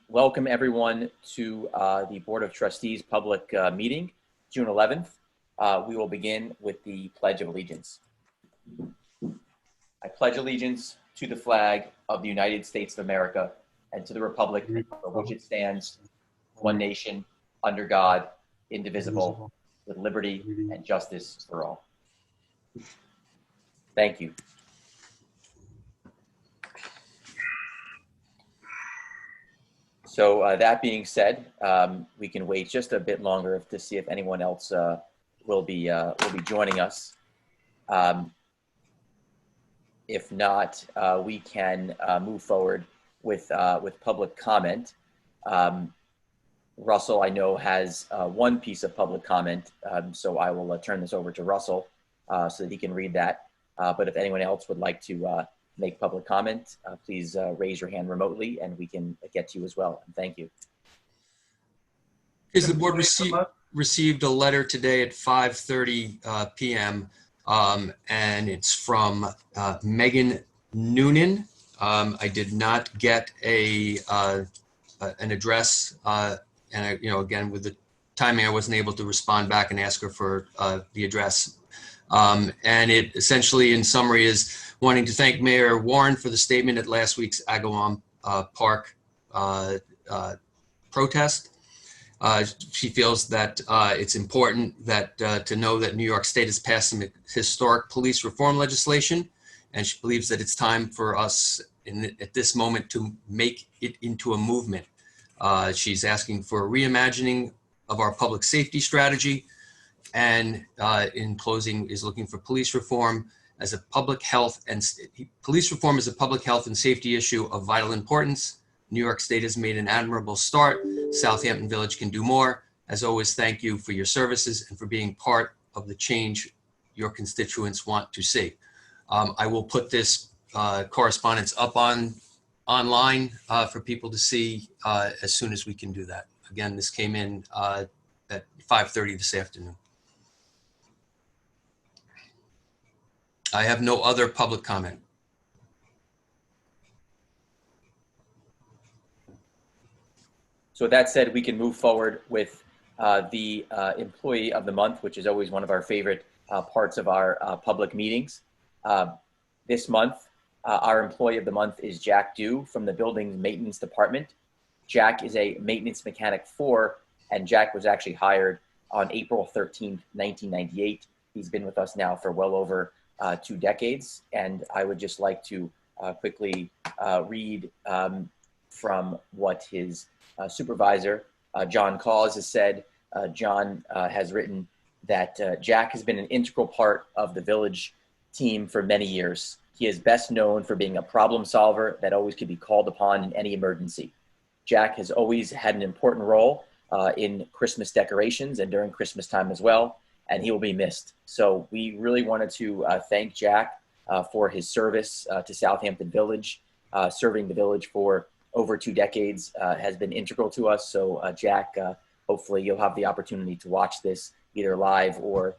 Welcome everyone to the Board of Trustees public meeting, June 11th. We will begin with the Pledge of Allegiance. I pledge allegiance to the flag of the United States of America and to the republic for which it stands, one nation, under God, indivisible, with liberty and justice for all. Thank you. So that being said, we can wait just a bit longer to see if anyone else will be joining us. If not, we can move forward with public comment. Russell, I know, has one piece of public comment, so I will turn this over to Russell so that he can read that. But if anyone else would like to make public comment, please raise your hand remotely and we can get to you as well. And thank you. Is the board received a letter today at 5:30 p.m. And it's from Megan Noonan. I did not get an address, and I, again, with the timing, I wasn't able to respond back and ask her for the address. And it essentially, in summary, is wanting to thank Mayor Warren for the statement at last week's Agawam Park protest. She feels that it's important that to know that New York State has passed some historic police reform legislation, and she believes that it's time for us at this moment to make it into a movement. She's asking for a reimagining of our public safety strategy, and in closing is looking for police reform as a public health and safety issue of vital importance. New York State has made an admirable start. Southampton Village can do more. As always, thank you for your services and for being part of the change your constituents want to see. I will put this correspondence up online for people to see as soon as we can do that. Again, this came in at 5:30 this afternoon. I have no other public comment. So with that said, we can move forward with the Employee of the Month, which is always one of our favorite parts of our public meetings. This month, our Employee of the Month is Jack Dew from the Buildings Maintenance Department. Jack is a maintenance mechanic 4, and Jack was actually hired on April 13th, 1998. He's been with us now for well over 2 decades, and I would just like to quickly read from what his supervisor, John Cause, has said. John has written that Jack has been an integral part of the village team for many years. He is best known for being a problem solver that always could be called upon in any emergency. Jack has always had an important role in Christmas decorations and during Christmas time as well, and he will be missed. So we really wanted to thank Jack for his service to Southampton Village. Serving the village for over 2 decades has been integral to us. So Jack, hopefully you'll have the opportunity to watch this either live or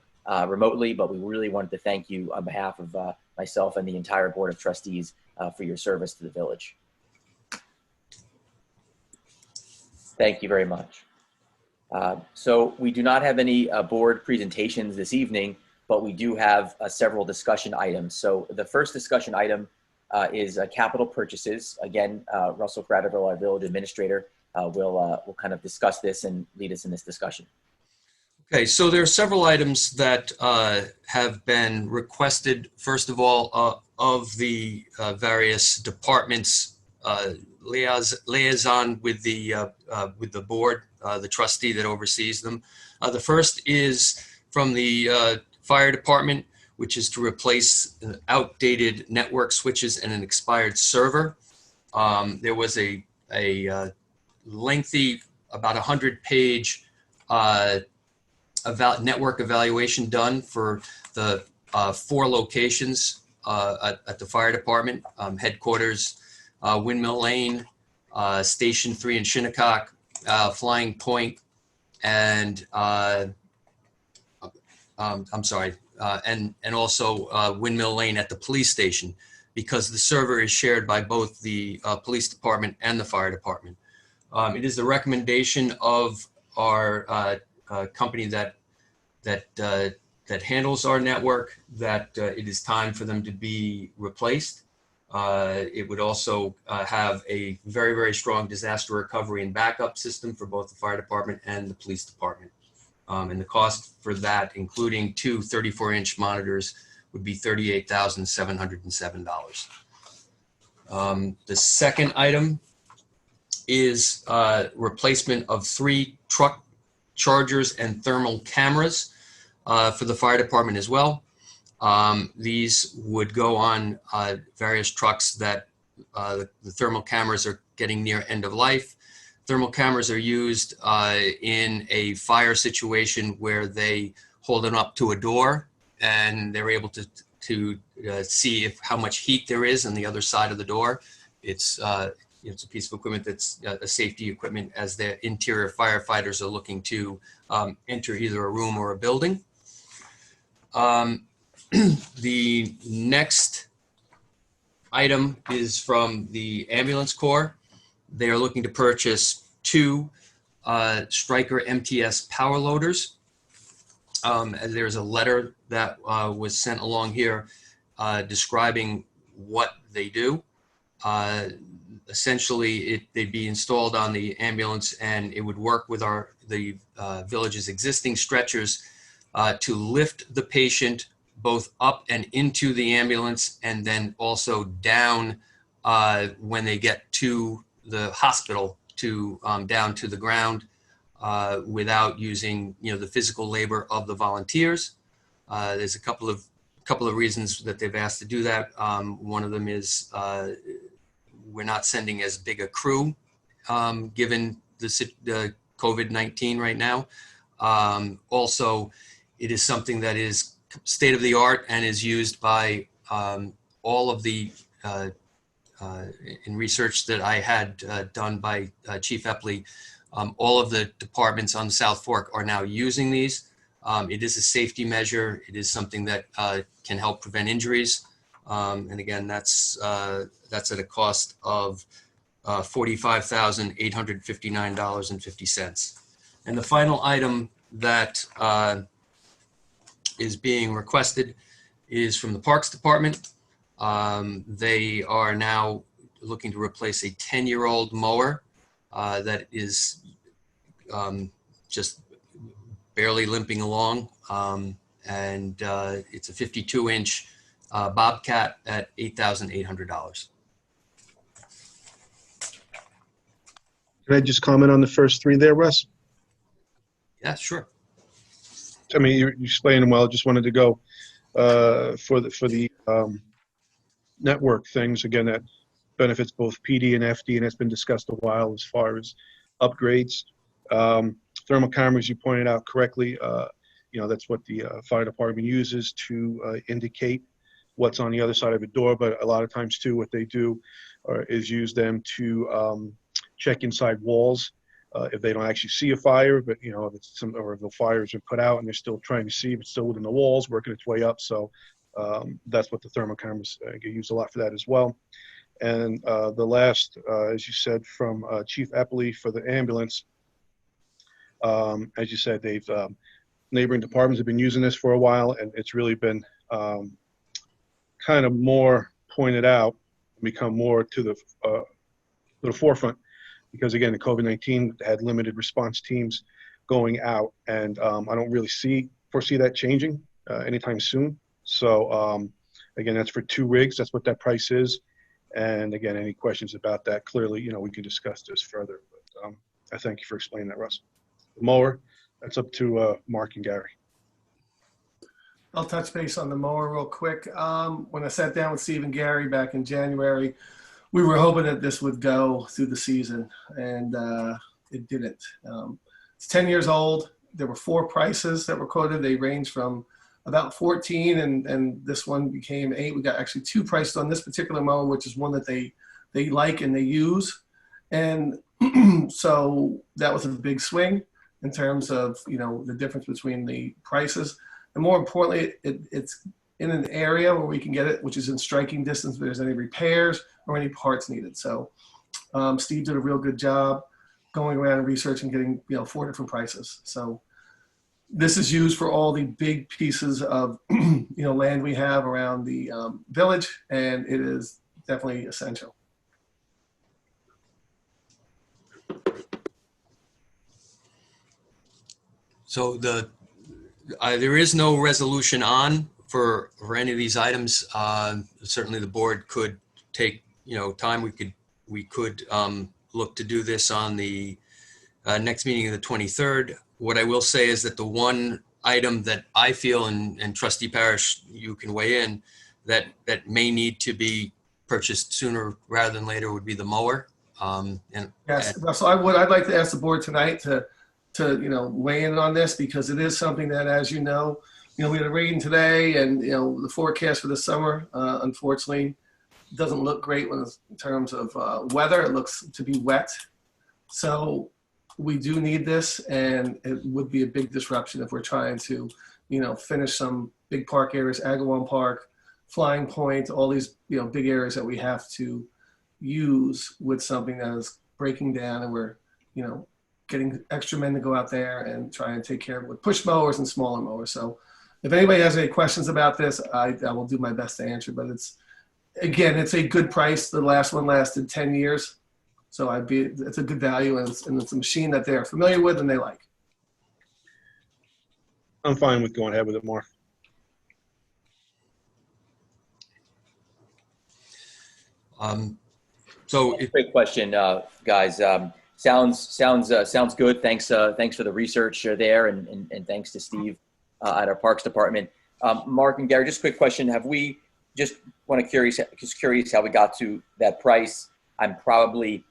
remotely, but we really wanted to thank you on behalf of myself and the entire Board of Trustees for your service to the village. Thank you very much. So we do not have any board presentations this evening, but we do have several discussion items. So the first discussion item is capital purchases. Again, Russell Cradaville, our village administrator, will kind of discuss this and lead us in this discussion. Okay, so there are several items that have been requested, first of all, of the various departments liaison with the board, the trustee that oversees them. The first is from the fire department, which is to replace outdated network switches and an expired server. There was a lengthy, about 100-page network evaluation done for the 4 locations at the fire department, headquarters, Windmill Lane, Station 3 in Shinnecock, Flying Point, and and also Windmill Lane at the police station, because the server is shared by both the police department and the fire department. It is the recommendation of our company that handles our network that it is time for them to be replaced. It would also have a very, very strong disaster recovery and backup system for both the fire department and the police department. And the cost for that, including two 34-inch monitors, would be $38,707. The second item is replacement of 3 truck chargers and thermal cameras for the fire department as well. These would go on various trucks that the thermal cameras are getting near end of life. Thermal cameras are used in a fire situation where they hold them up to a door and they're able to see how much heat there is on the other side of the door. It's a piece of equipment that's a safety equipment as the interior firefighters are looking to enter either a room or a building. The next item is from the ambulance corps. They are looking to purchase 2 Stryker MTS power loaders. There's a letter that was sent along here describing what they do. Essentially, they'd be installed on the ambulance, and it would work with the village's existing stretchers to lift the patient both up and into the ambulance, and then also down when they get to the hospital down to the ground without using the physical labor of the volunteers. There's a couple of reasons that they've asked to do that. One of them is we're not sending as big a crew given the COVID-19 right now. Also, it is something that is state of the art and is used by all of the in research that I had done by Chief Epley, all of the departments on the South Fork are now using these. It is a safety measure. It is something that can help prevent injuries. And again, that's at a cost of $45,859.50. And the final item that is being requested is from the Parks Department. They are now looking to replace a 10-year-old mower that is just barely limping along. And it's a 52-inch Bobcat at $8,800. Can I just comment on the first 3 there, Russ? Yeah, sure. I mean, you explained them well. Just wanted to go for the network things. Again, that benefits both PD and FD, and it's been discussed a while as far as upgrades. Thermal cameras, you pointed out correctly, that's what the fire department uses to indicate what's on the other side of a door. But a lot of times too, what they do is use them to check inside walls. If they don't actually see a fire, but if it's or if the fires are put out and they're still trying to see, but still within the walls, working its way up. So that's what the thermal cameras get used a lot for that as well. And the last, as you said, from Chief Epley for the ambulance, as you said, they've neighboring departments have been using this for a while, and it's really been kind of more pointed out, become more to the forefront. Because again, the COVID-19 had limited response teams going out, and I don't really foresee that changing anytime soon. So again, that's for 2 rigs. That's what that price is. And again, any questions about that, clearly, we can discuss this further. But I thank you for explaining that, Russ. The mower, that's up to Mark and Gary. I'll touch base on the mower real quick. When I sat down with Steve and Gary back in January, we were hoping that this would go through the season, and it didn't. It's 10 years old. There were 4 prices that were quoted. They range from about 14, and this one became 8. We got actually 2 prices on this particular mower, which is one that they like and they use. And so that was a big swing in terms of, the difference between the prices. And more importantly, it's in an area where we can get it, which is in striking distance if there's any repairs or any parts needed. So Steve did a real good job. going around and researching, getting 4 different prices. So this is used for all the big pieces of land we have around the village, and it is definitely essential. So there is no resolution on for any of these items. Certainly the board could take, time. We could look to do this on the next meeting of the 23rd. What I will say is that the one item that I feel, and Trustee Parrish, you can weigh in, that may need to be purchased sooner rather than later would be the mower. Yes, Russell, I'd like to ask the board tonight to weigh in on this, because it is something that, as we had a rain today, and the forecast for the summer, unfortunately, doesn't look great in terms of weather. It looks to be wet, so we do need this, and it would be a big disruption if we're trying to finish some big park areas, Agawam Park, Flying Point, all these big areas that we have to use with something that is breaking down, and we're getting extra men to go out there and try and take care of it with push mowers and smaller mowers. So if anybody has any questions about this, I will do my best to answer, but it's a good price. The last one lasted 10 years. So it's a good value, and it's a machine that they're familiar with and they like. I'm fine with going ahead with it, Mark. Great question, guys. Sounds good. Thanks for the research there, and thanks to Steve at our Parks Department. Mark and Gary, just a quick question: have we curious how we got to that price? I'm probably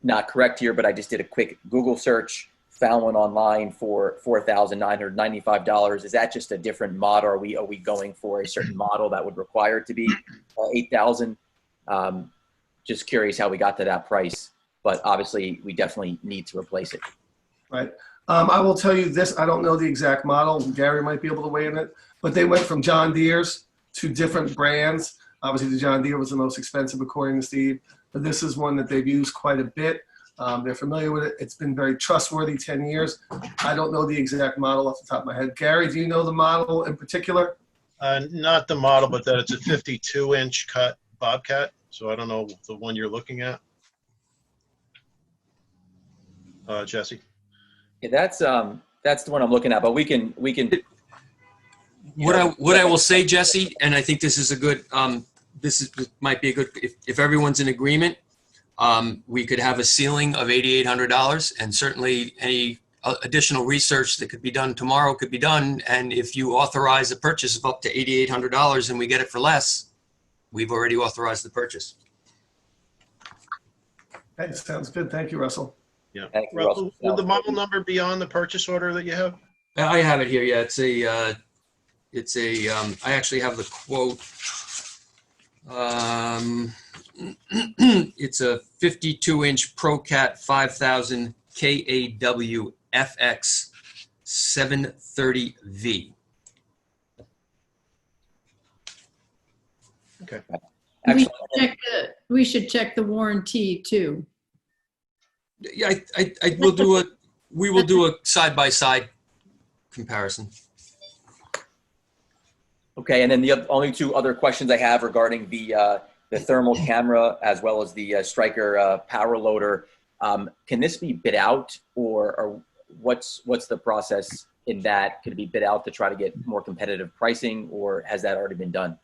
not correct here, but I just did a quick Google search, found one online for $4,995. Is that just a different model? Are we going for a certain model that would require it to be $8,000? Just curious how we got to that price, but obviously we definitely need to replace it. Right. I will tell you this: I don't know the exact model. Gary might be able to weigh in it, but they went from John Deere's to different brands. Obviously, the John Deere was the most expensive, according to Steve, but this is one that they've used quite a bit. They're familiar with it. It's been very trustworthy, 10 years. I don't know the exact model off the top of my head. Gary, do you know the model in particular? Not the model, but that it's a 52-inch cut Bobcat. So I don't know the one you're looking at. Jesse. Yeah, that's the one I'm looking at, but we can. What I will say, Jesse, and I think this is a good. This might be a good. If everyone's in agreement, we could have a ceiling of $8,800, and certainly any additional research that could be done tomorrow could be done. And if you authorize a purchase of up to $8,800 and we get it for less, we've already authorized the purchase. Hey, sounds good. Thank you, Russell. Yeah. Thank you, Russell, Russell. would the model number be on the purchase order that you have? I have it here. Yeah, I actually have the quote. It's a 52-inch ProCat 5000 KAW FX 730V. Okay. We should check the warranty too. Yeah, we will do a side-by-side comparison. Okay, and then the only two other questions I have regarding the thermal camera as well as the Striker power loader. Can this be bid out, or what's the process in that? Could it be bid out to try to get more competitive pricing, or has that already been done?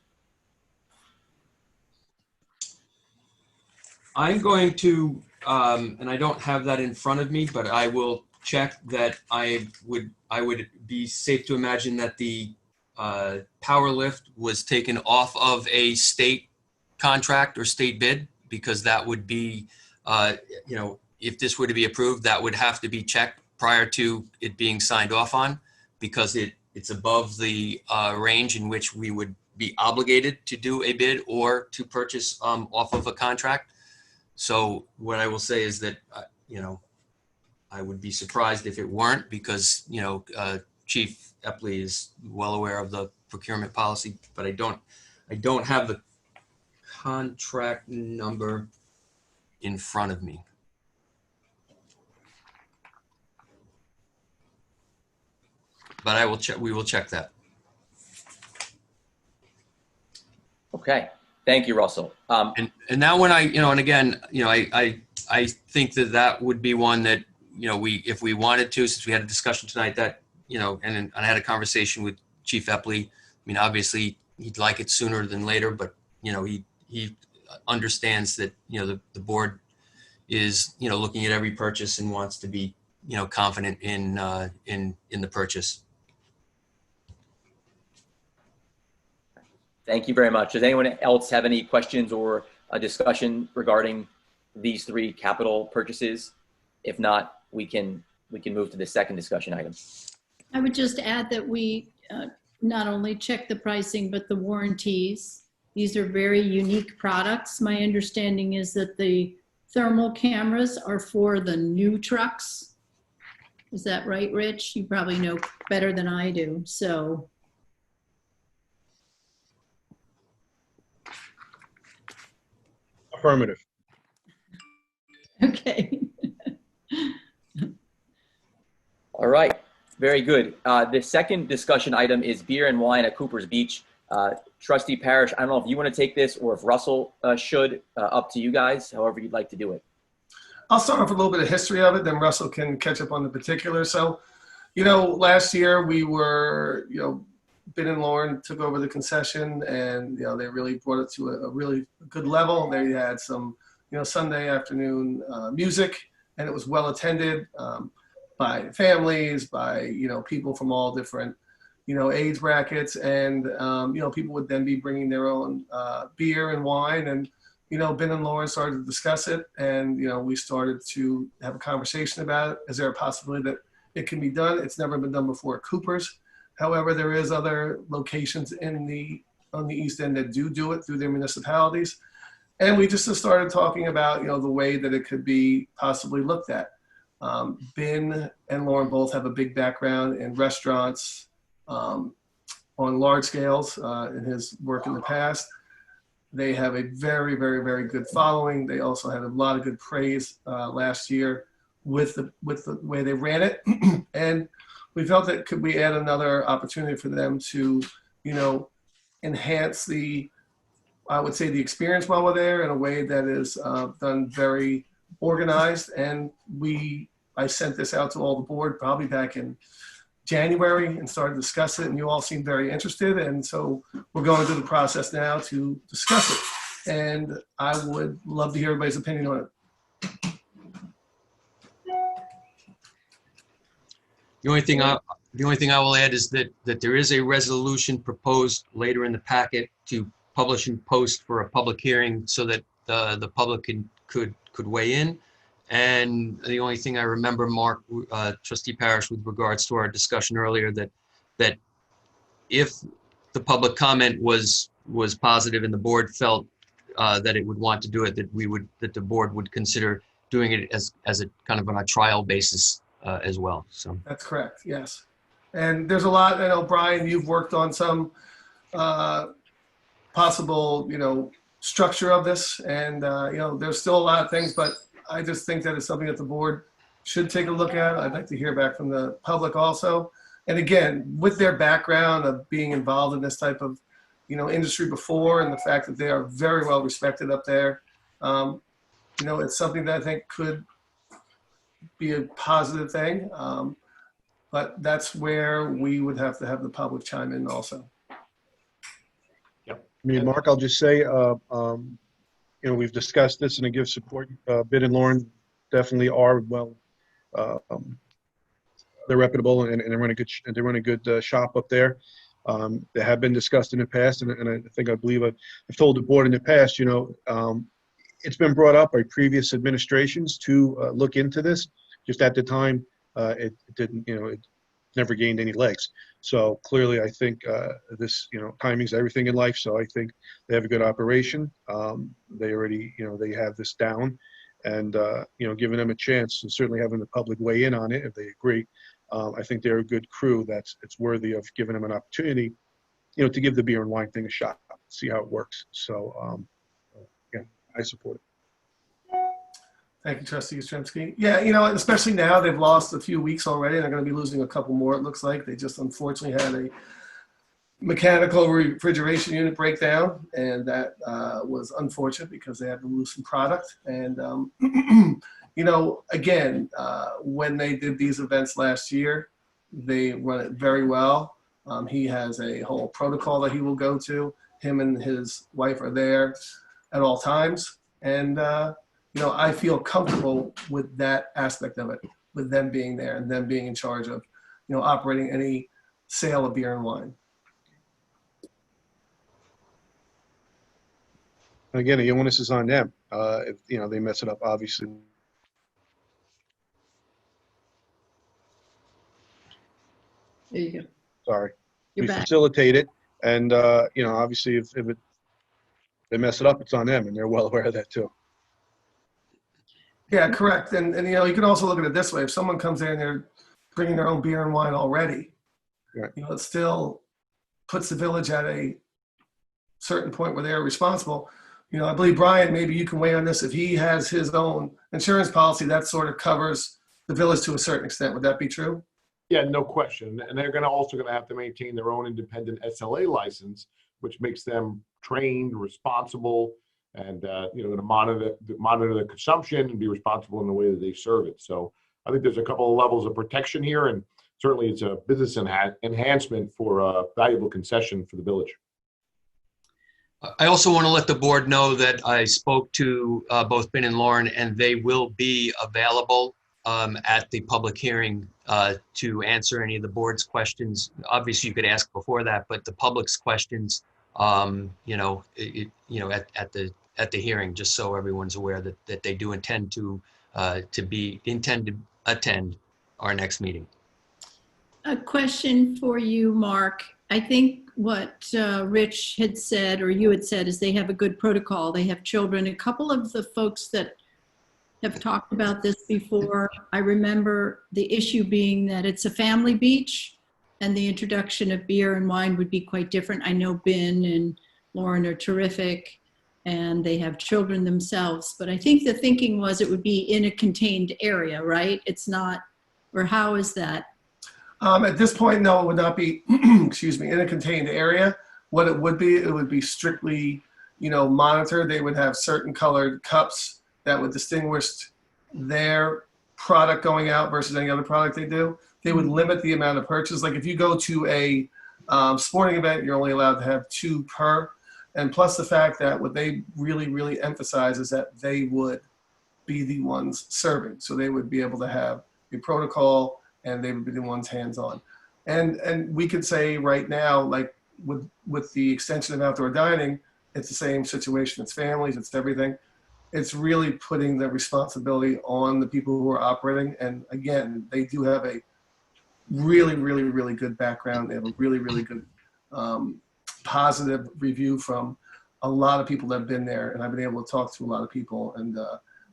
I'm going to, and I don't have that in front of me, but I will check that. I would be safe to imagine that the power lift was taken off of a state contract or state bid, because that would be, if this were to be approved, that would have to be checked prior to it being signed off on, because it's above the range in which we would be obligated to do a bid or to purchase off of a contract. So what I will say is that, I would be surprised if it weren't, because, Chief Epley is well aware of the procurement policy, but I don't have the contract number in front of me. but I will check. We will check that. Okay. Thank you, Russell. And that one, and again, I think that would be one that, if we wanted to, since we had a discussion tonight that, and I had a conversation with Chief Epley. I mean, obviously he'd like it sooner than later, but, he understands that, the board is, looking at every purchase and wants to be, confident in the purchase. Thank you very much. Does anyone else have any questions or a discussion regarding these three capital purchases? If not, we can move to the second discussion item. I would just add that we not only check the pricing, but the warranties. These are very unique products. My understanding is that the thermal cameras are for the new trucks. Is that right, Rich? You probably know better than I do. So. Affirmative. Okay. All right. Very good. The second discussion item is beer and wine at Cooper's Beach. Trustee Parrish, I don't know if you want to take this or if Russell should. Up to you guys, however you'd like to do it. I'll start off with a little bit of history of it, then Russell can catch up on the particulars. So, last year we were, Ben and Lauren took over the concession, and they really brought it to a really good level. They had some, Sunday afternoon music, and it was well attended by families, by people from all different age brackets, and people would then be bringing their own beer and wine, and Ben and Lauren started to discuss it, and we started to have a conversation about it. Is there a possibility that it can be done? It's never been done before at Cooper's. However, there is other locations on the East End that do it through their municipalities. And we just started talking about, the way that it could be possibly looked at. Ben and Lauren both have a big background in restaurants on large scales in his work in the past. They have a very, very, very good following. They also had a lot of good praise last year with the way they ran it. And we felt that could we add another opportunity for them to, enhance the experience while we're there in a way that is done very organized. And I sent this out to all the board probably back in January and started to discuss it, and you all seemed very interested. And so we're going through the process now to discuss it. And I would love to hear everybody's opinion on it. The only thing I will add is that there is a resolution proposed later in the packet to publish and post for a public hearing so that the public could weigh in. And the only thing I remember, Mark, Trustee Parrish, with regards to our discussion earlier, that if the public comment was positive and the board felt that it would want to do it, that the board would consider doing it as a kind of on a trial basis as well. So that's correct. Yes. And there's a lot, I know, Brian, you've worked on some possible, structure of this, and, there's still a lot of things, but I just think that it's something that the board should take a look at. I'd like to hear back from the public also. And again, with their background of being involved in this type of, industry before, and the fact that they are very well respected up there, it's something that I think could be a positive thing. But that's where we would have to have the public chime in also. I mean, Mark, I'll just say, we've discussed this and to give support. Ben and Lauren definitely are they're reputable and they run a good shop up there. They have been discussed in the past, and I believe I've told the board in the past. It's been brought up by previous administrations to look into this. Just at the time, it didn't. It never gained any legs. So clearly, I think this, timing's everything in life. So I think they have a good operation. They already, they have this down, and giving them a chance and certainly having the public weigh in on it if they agree. I think they're a good crew. It's worthy of giving them an opportunity, to give the beer and wine thing a shot, see how it works. So, yeah, I support it. Thank you, Trustee Yastrzemski. Yeah, especially now they've lost a few weeks already, and they're going to be losing a couple more, it looks like. They just unfortunately had a mechanical refrigeration unit breakdown, and that was unfortunate because they had to lose some product. And, again, when they did these events last year, they run it very well. He has a whole protocol that he will go to. Him and his wife are there at all times. And, I feel comfortable with that aspect of it, with them being there and them being in charge of, operating any sale of beer and wine. Again, the onus is on them. If they mess it up, obviously. There you go. Sorry. You're We back. facilitate it, and obviously, if they mess it up, it's on them, and they're well aware of that too. Yeah, correct. And you can also look at it this way: if someone comes in and they're bringing their own beer and wine already, Right. it still puts the village at a certain point where they're responsible. I believe, Brian, maybe you can weigh on this. If he has his own insurance policy, that sort of covers the village to a certain extent. Would that be true? Yeah, no question. And they're also going to have to maintain their own independent SLA license, which makes them trained, responsible, and going to monitor the consumption and be responsible in the way that they serve it. So I think there's a couple of levels of protection here, and certainly it's a business enhancement for a valuable concession for the village. I also want to let the board know that I spoke to both Ben and Lauren, and they will be available at the public hearing to answer any of the board's questions. Obviously, you could ask before that, but the public's questions, at the hearing, just so everyone's aware that they do intend to attend our next meeting. A question for you, Mark. I think what Rich had said, or you had said, is they have a good protocol. They have children. A couple of the folks that have talked about this before, I remember the issue being that it's a family beach and the introduction of beer and wine would be quite different. I know Ben and Lauren are terrific and they have children themselves, but I think the thinking was it would be in a contained area, right? It's not, or how is that? At this point, no, it would not be, excuse me, in a contained area. What it would be strictly, monitored. They would have certain colored cups that would distinguish their product going out versus any other product they do. They would limit the amount of purchase. Like if you go to a sporting event, you're only allowed to have 2 per. And plus the fact that what they really, really emphasize is that they would be the ones serving. So they would be able to have a protocol and they would be the ones hands-on. And we could say right now, like with the extension of outdoor dining, it's the same situation. It's families, it's everything. It's really putting the responsibility on the people who are operating. And again, they do have a really, really, really good background. They have a really, really good positive review from a lot of people that have been there. And I've been able to talk to a lot of people and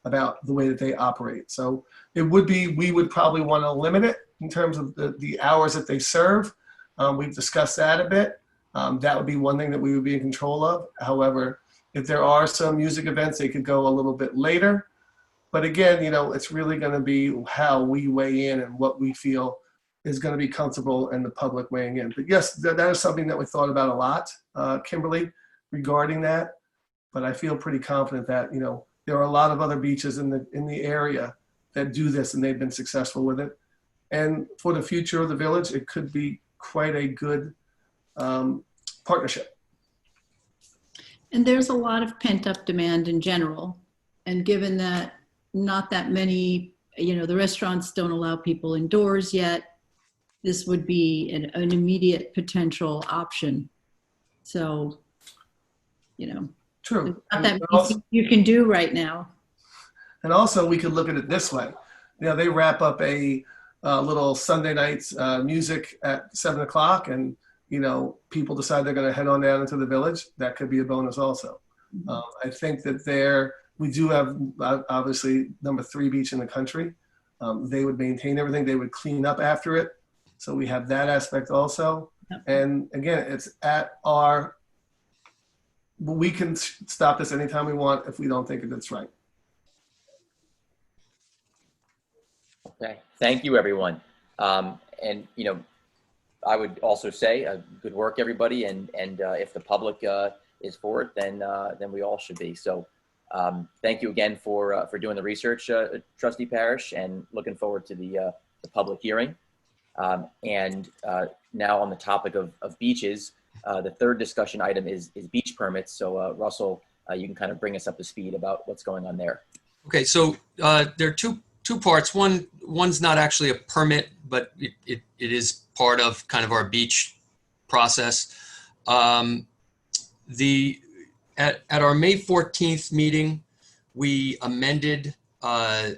about the way that they operate. So it would be, we would probably want to limit it in terms of the hours that they serve. We've discussed that a bit. That would be one thing that we would be in control of. However, if there are some music events, they could go a little bit later. But again, it's really going to be how we weigh in and what we feel is going to be comfortable and the public weighing in. But yes, that is something that we thought about a lot, Kimberly, regarding that. But I feel pretty confident that, there are a lot of other beaches in the area that do this and they've been successful with it. And for the future of the village, it could be quite a good partnership. And there's a lot of pent-up demand in general. And given that not that many, the restaurants don't allow people indoors yet, this would be an immediate potential option. So, True. not that many you can do right now. And also we could look at it this way. They wrap up a little Sunday night's music at 7 o'clock and, people decide they're going to head on down into the village. That could be a bonus also. I think that we do have obviously number 3 beach in the country. They would maintain everything. They would clean up after it. So we have that aspect also. Yep. And again, it's we can stop this anytime we want if we don't think it's right. Okay, thank you, everyone. And I would also say, good work, everybody. And if the public is for it, then we all should be. So, thank you again for doing the research, Trustee Parrish, and looking forward to the public hearing. And now on the topic of beaches, the third discussion item is beach permits. So, Russell, you can kind of bring us up to speed about what's going on there. Okay, so there are two parts. One's not actually a permit, but it is part of kind of our beach process. At our May 14th meeting, we amended our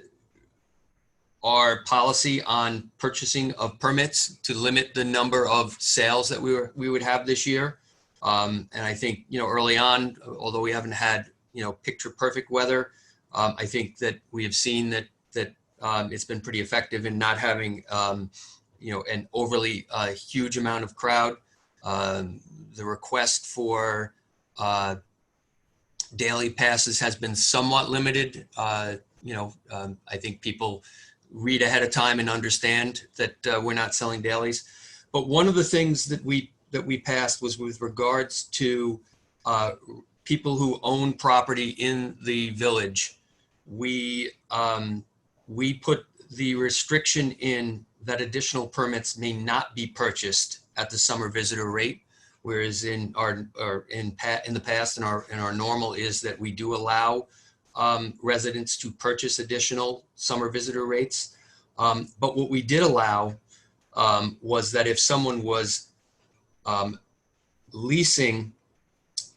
policy on purchasing of permits to limit the number of sales that we would have this year. And I think, early on, although we haven't had, picture perfect weather, I think that we have seen that it's been pretty effective in not having, an overly huge amount of crowd. The request for daily passes has been somewhat limited. I think people read ahead of time and understand that we're not selling dailies. But one of the things that we passed was with regards to people who own property in the village. We put the restriction in that additional permits may not be purchased at the summer visitor rate, whereas in the past, in our normal is that we do allow residents to purchase additional summer visitor rates. But what we did allow was that if someone was leasing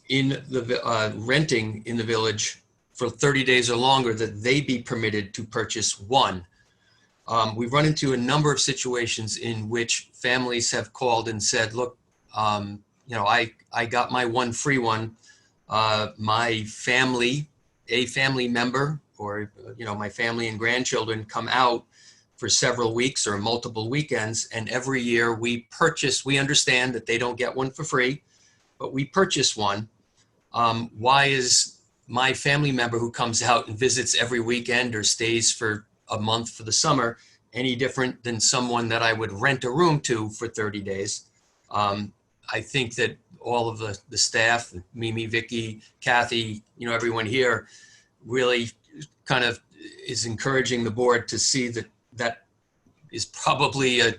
in the renting in the village for 30 days or longer, that they be permitted to purchase one. We've run into a number of situations in which families have called and said, look, I got my one free one. My family, a family member, or, my family and grandchildren come out for several weeks or multiple weekends. And every year we understand that they don't get one for free, but we purchase one. Why is my family member who comes out and visits every weekend or stays for a month for the summer any different than someone that I would rent a room to for 30 days? I think that all of the staff, Mimi, Vicky, Kathy, everyone here really kind of is encouraging the board to see that is probably a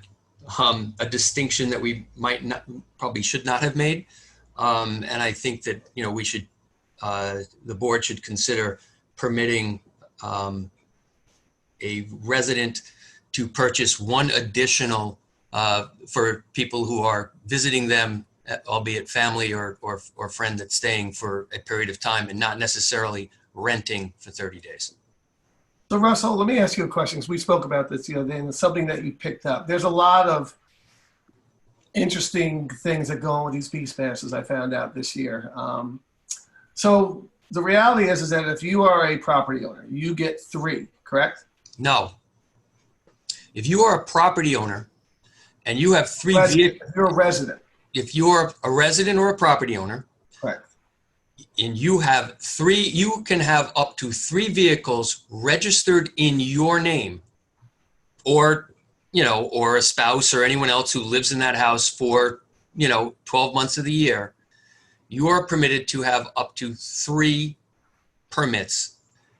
distinction that we probably should not have made. And I think that, we should, the board should consider permitting a resident to purchase one additional for people who are visiting them, albeit family or friend that's staying for a period of time, and not necessarily renting for 30 days. So Russell, let me ask you a question, because we spoke about this the other day, and it's something that you picked up. There's a lot of interesting things that go on with these beach passes, I found out this year. So the reality is that if you are a property owner, you get 3, correct? No. If you are a property owner and you have 3 vehicles, if you're a resident. If you're a resident or a property owner, correct, and you have 3, you can have up to 3 vehicles registered in your name, or a spouse or anyone else who lives in that house for 12 months of the year. You are permitted to have up to 3 permits.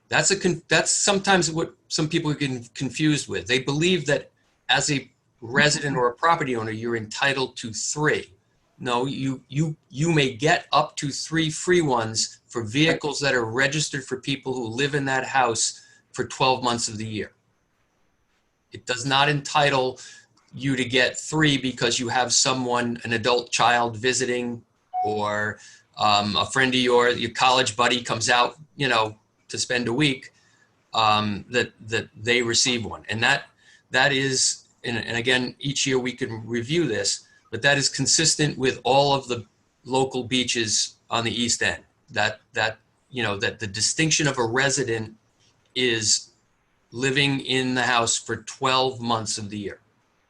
That's sometimes what some people get confused with. They believe that as a resident or a property owner, you're entitled to 3. No, you may get up to 3 free ones for vehicles that are registered for people who live in that house for 12 months of the year. It does not entitle you to get 3 because you have someone, an adult child visiting, or a friend of your college buddy comes out, to spend a week, that they receive one. And that is, and again, each year we can review this, but that is consistent with all of the local beaches on the East End. That the distinction of a resident is living in the house for 12 months of the year.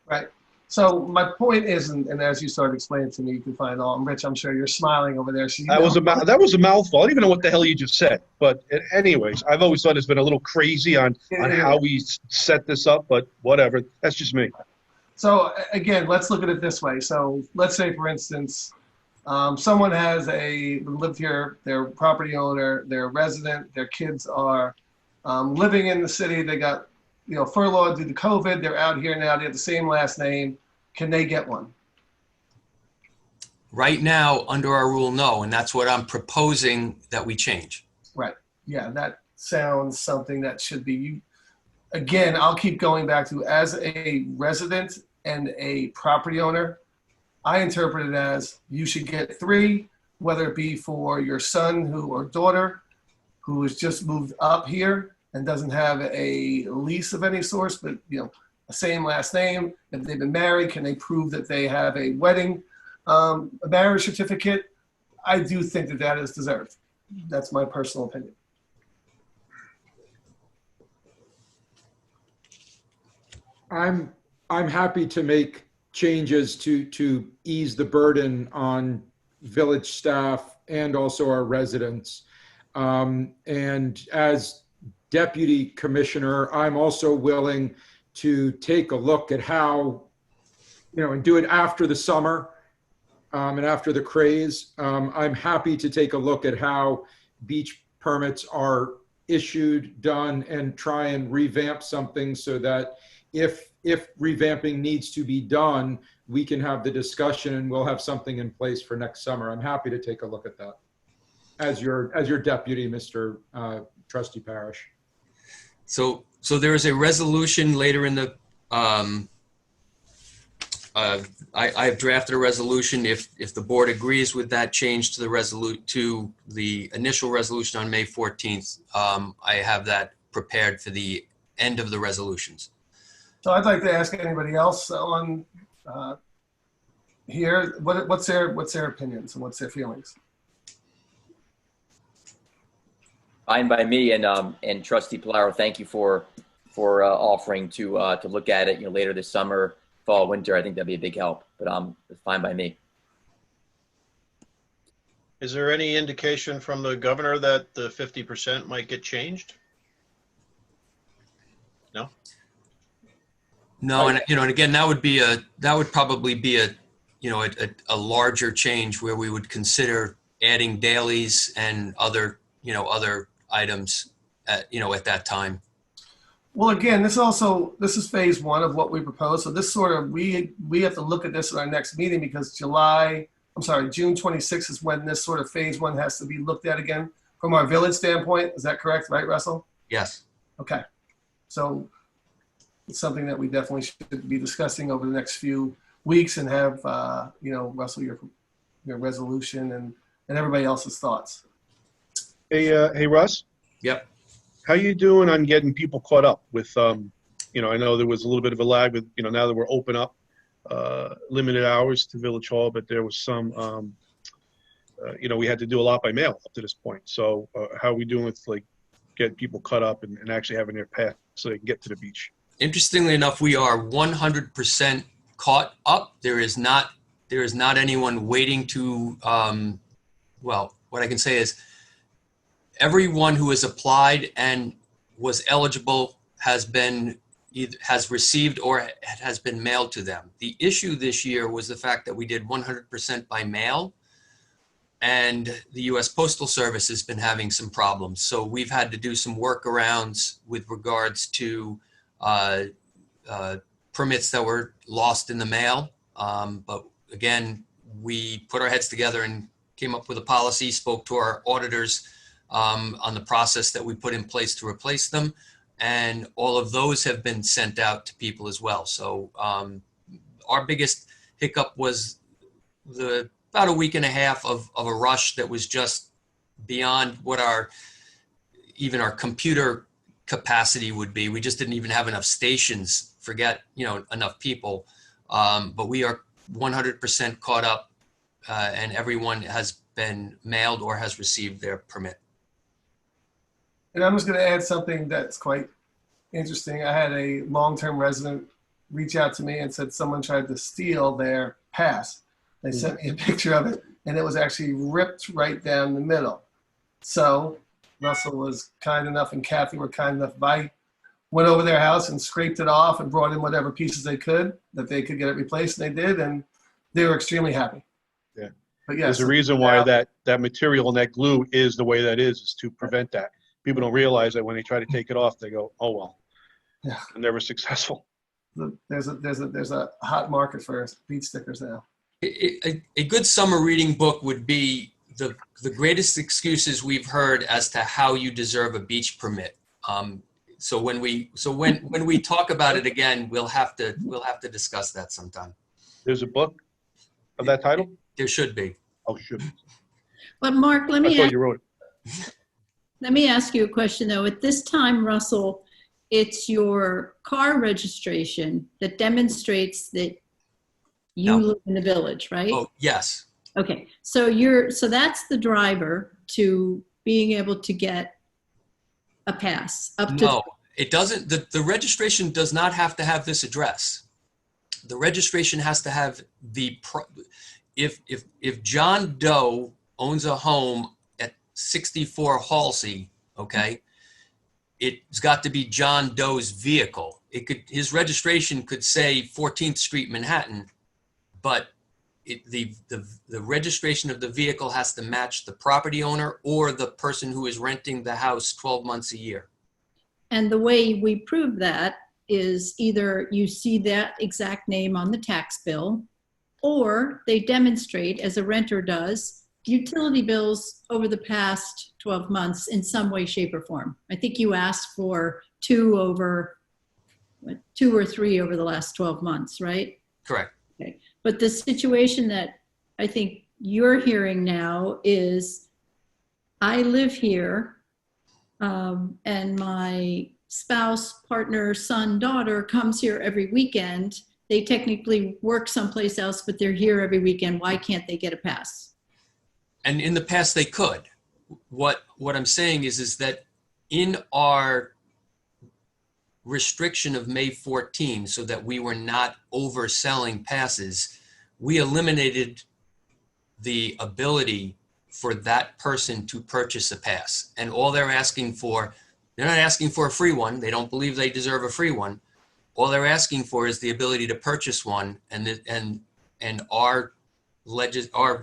Right. So my point is, and as you started explaining to me, you can find all. Rich, I'm sure you're smiling over there. So you That know. was that was a mouthful. I don't even know what the hell you just said. But anyways, I've always thought it's been a little crazy on It how is. we set this up, but whatever. That's just me. So again, let's look at it this way. So let's say, for instance, someone has lived here, they're a property owner, they're a resident, their kids are living in the city. They got, furloughed due to COVID. They're out here now. They have the same last name. Can they get one? Right now, under our rule, no, and that's what I'm proposing that we change. Right. Yeah, that sounds something that should be. Again, I'll keep going back to, as a resident and a property owner, I interpret it as you should get 3, whether it be for your son or daughter who has just moved up here and doesn't have a lease of any sort, but a same last name. If they've been married, can they prove that they have a wedding, a marriage certificate? I do think that that is deserved. That's my personal opinion. I'm happy to make changes to ease the burden on village staff and also our residents. And as deputy commissioner, I'm also willing to take a look at how, and do it after the summer and after the craze. I'm happy to take a look at how beach permits are issued, done, and try and revamp something so that if revamping needs to be done, we can have the discussion and we'll have something in place for next summer. I'm happy to take a look at that as your deputy, Mr. Trustee Parrish. So there is a resolution later in the, I have drafted a resolution. If the board agrees with that change to the initial resolution on May 14th, I have that prepared for the end of the resolutions. So I'd like to ask anybody else on here, what's their opinions and what's their feelings? Fine by me, and Trustee Polaro, thank you for offering to look at it, later this summer, fall, winter. I think that'd be a big help, but it's fine by me. Is there any indication from the governor that the 50% might get changed? No. No, and again, that would probably be a larger change where we would consider adding dailies and other items at that time. Well, again, this is phase 1 of what we propose. So this sort of, we have to look at this in our next meeting because June 26th is when this sort of phase 1 has to be looked at again from our village standpoint. Is that correct? Right, Russell? Yes. Okay. So it's something that we definitely should be discussing over the next few weeks and have, Russell, your resolution and everybody else's thoughts. Hey, Russ. Yep. How you doing on getting people caught up with, I know there was a little bit of a lag with, now that we're open up, limited hours to Village Hall, but there was some, we had to do a lot by mail up to this point. So how are we doing with getting people caught up and actually having their pass so they can get to the beach? Interestingly enough, we are 100% caught up. There is not anyone waiting to, well, what I can say is everyone who has applied and was eligible has received or has been mailed to them. The issue this year was the fact that we did 100% by mail, and the U.S. Postal Service has been having some problems. So we've had to do some workarounds with regards to permits that were lost in the mail. But again, we put our heads together and came up with a policy, spoke to our auditors on the process that we put in place to replace them. And all of those have been sent out to people as well. So our biggest hiccup was about a week and a half of a rush that was just beyond what even our computer capacity would be. We just didn't even have enough stations, forget, enough people. But we are 100% caught up and everyone has been mailed or has received their permit. And I'm just going to add something that's quite interesting. I had a long-term resident reach out to me and said someone tried to steal their pass. They sent me a picture of it, and it was actually ripped right down the middle. So Russell was kind enough and Kathy were kind enough. I went over their house and scraped it off and brought in whatever pieces they could that they could get it replaced, and they did, and they were extremely happy. Yeah. But yes, There's a reason why that material and that glue is the way that is to prevent that. People don't realize that when they try to take it off, they go, oh, well, Yeah. I'm never successful. there's a hot market for beach stickers now. A good summer reading book would be the greatest excuses we've heard as to how you deserve a beach permit. So when we talk about it again, we'll have to discuss that sometime. There's a book of that title? There should be. Oh, should. But Mark, I thought you wrote it. let me ask you a question though. At this time, Russell, it's your car registration that demonstrates that you live in the village, right? Oh, yes. Okay, so that's the driver to being able to get a pass up to. No, it doesn't. The registration does not have to have this address. The registration has to have if John Doe owns a home at 64 Halsey, okay, it's got to be John Doe's vehicle. His registration could say 14th Street, Manhattan, but the registration of the vehicle has to match the property owner or the person who is renting the house 12 months a year. And the way we prove that is either you see that exact name on the tax bill, or they demonstrate, as a renter does, utility bills over the past 12 months in some way, shape, or form. I think you asked for 2 or 3 over the last 12 months, right? Correct. Okay. But the situation that I think you're hearing now is I live here and my spouse, partner, son, daughter comes here every weekend. They technically work someplace else, but they're here every weekend. Why can't they get a pass? And in the past they could. What I'm saying is that in our restriction of May 14, so that we were not overselling passes, we eliminated the ability for that person to purchase a pass. And all they're asking for, they're not asking for a free one. They don't believe they deserve a free one. All they're asking for is the ability to purchase one. And our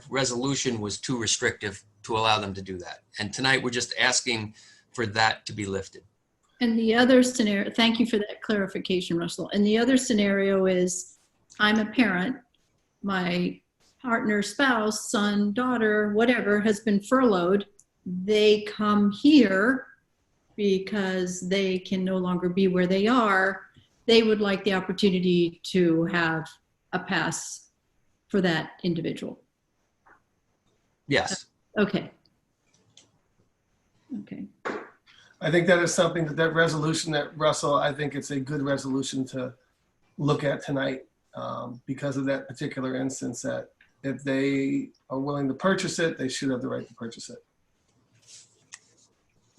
resolution was too restrictive to allow them to do that. And tonight we're just asking for that to be lifted. And the other scenario, thank you for that clarification, Russell. And the other scenario is I'm a parent, my partner, spouse, son, daughter, whatever, has been furloughed. They come here because they can no longer be where they are. They would like the opportunity to have a pass for that individual. Yes. Okay. Okay. I think that is something that resolution that Russell, I think it's a good resolution to look at tonight because of that particular instance, that if they are willing to purchase it, they should have the right to purchase it.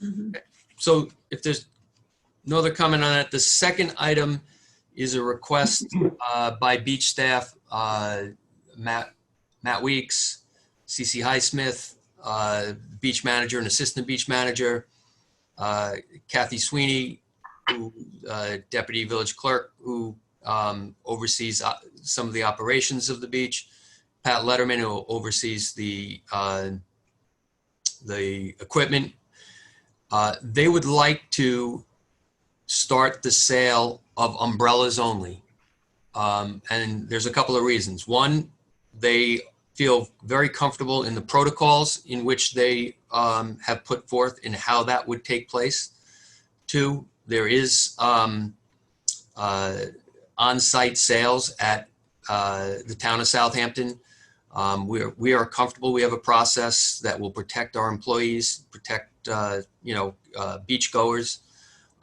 Mm-hmm. So if there's no other comment on that, the second item is a request by beach staff, Matt Weeks, CC Highsmith, beach manager and assistant beach manager, Kathy Sweeney, who deputy village clerk, who oversees some of the operations of the beach, Pat Letterman, who oversees the equipment. They would like to start the sale of umbrellas only. And there's a couple of reasons. One, they feel very comfortable in the protocols in which they have put forth in how that would take place. Two, there is on-site sales at the town of Southampton. We are comfortable. We have a process that will protect our employees, protect beachgoers.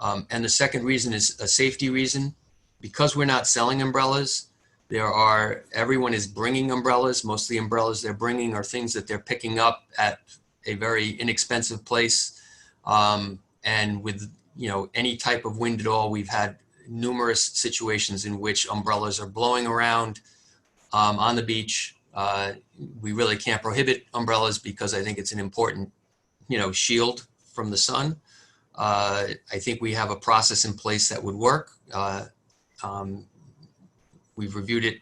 And the second reason is a safety reason. Because we're not selling umbrellas, everyone is bringing umbrellas. Most of the umbrellas they're bringing are things that they're picking up at a very inexpensive place. And with, any type of wind at all, we've had numerous situations in which umbrellas are blowing around on the beach. We really can't prohibit umbrellas because I think it's an important, shield from the sun. I think we have a process in place that would work. We've reviewed it,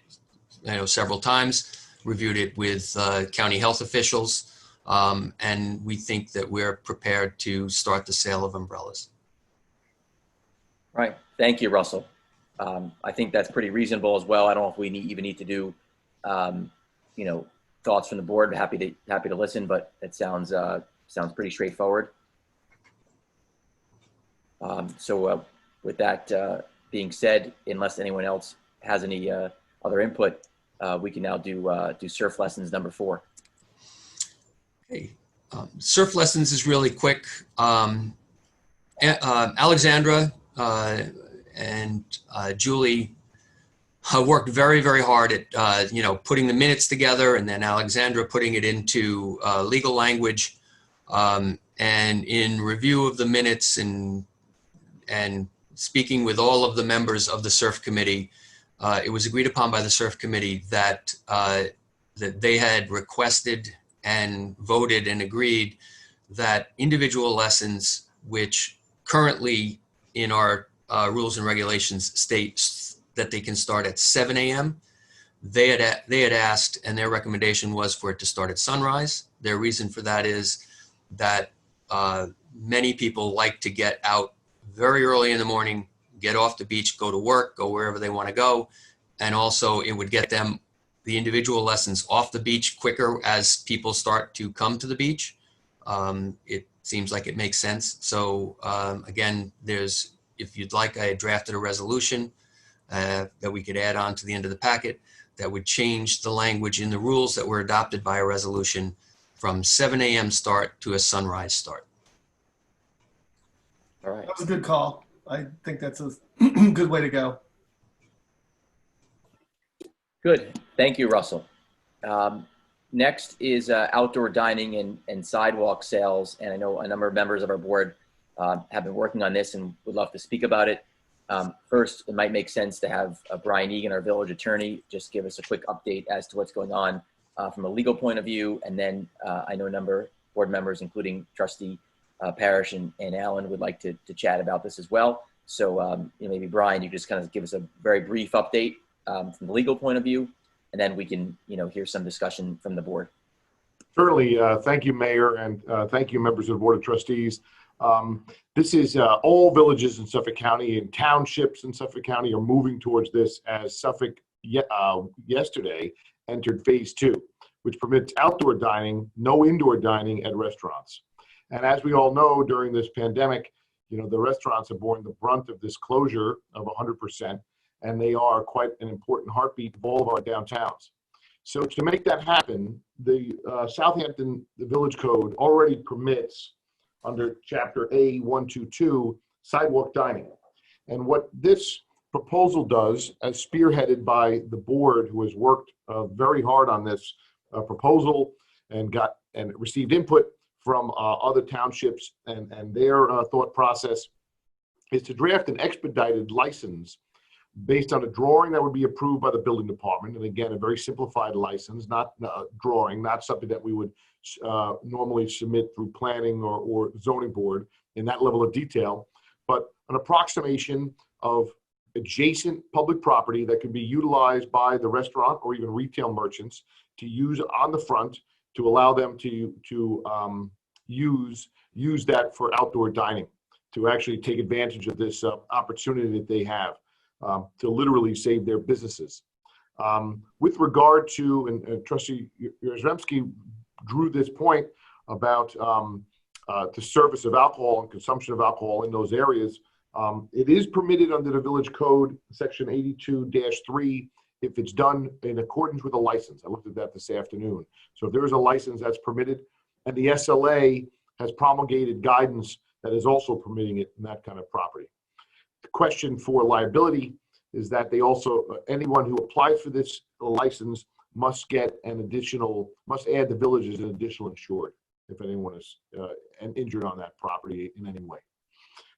several times, reviewed it with county health officials, and we think that we're prepared to start the sale of umbrellas. Right. Thank you, Russell. I think that's pretty reasonable as well. I don't know if we even need to do, thoughts from the board. Happy to listen, but it sounds pretty straightforward. So with that being said, unless anyone else has any other input, we can now do surf lessons number 4. Okay. Surf lessons is really quick. Alexandra and Julie worked very, very hard at, putting the minutes together, and then Alexandra putting it into legal language. And in review of the minutes and speaking with all of the members of the surf committee, it was agreed upon by the surf committee that that they had requested and voted and agreed that individual lessons, which currently in our rules and regulations state that they can start at 7 a.m., they had asked, and their recommendation was for it to start at sunrise. Their reason for that is that many people like to get out very early in the morning, get off the beach, go to work, go wherever they want to go. And also it would get them the individual lessons off the beach quicker as people start to come to the beach. It seems like it makes sense. So again, if you'd like, I drafted a resolution that we could add on to the end of the packet that would change the language in the rules that were adopted by a resolution from 7 a.m. start to a sunrise start. All right. That was a good call. I think that's a good way to go. Good. Thank you, Russell. Next is outdoor dining and sidewalk sales. And I know a number of members of our board have been working on this and would love to speak about it. First, it might make sense to have Brian Egan, our village attorney, just give us a quick update as to what's going on from a legal point of view. And then I know a number of board members, including Trustee Parrish and Alan, would like to chat about this as well. So maybe Brian, you just kind of give us a very brief update from the legal point of view, and then we can hear some discussion from the board. Certainly. Thank you, Mayor, and thank you, members of the Board of Trustees. This is all villages in Suffolk County and townships in Suffolk County are moving towards this, as Suffolk yesterday entered phase 2, which permits outdoor dining, no indoor dining at restaurants. And as we all know, during this pandemic, the restaurants have borne the brunt of this closure of 100%, and they are quite an important heartbeat of all of our downtowns. So to make that happen, the Southampton, the Village Code already permits, under Chapter A122, sidewalk dining. And what this proposal does, as spearheaded by the board, who has worked very hard on this proposal and received input from other townships and their thought process, is to draft an expedited license based on a drawing that would be approved by the building department. And again, a very simplified license, not drawing, not something that we would normally submit through planning or zoning board in that level of detail, but an approximation of adjacent public property that can be utilized by the restaurant or even retail merchants to use on the front to allow them to use that for outdoor dining, to actually take advantage of this opportunity that they have to literally save their businesses. With regard to, and Trustee Yarzemski drew this point about the service of alcohol and consumption of alcohol in those areas, it is permitted under the Village Code, Section 82-3, if it's done in accordance with a license. I looked at that this afternoon. So if there is a license, that's permitted. And the SLA has promulgated guidance that is also permitting it in that kind of property. The question for liability is that they also, anyone who applies for this license must add the village as an additional insured if anyone is injured on that property in any way.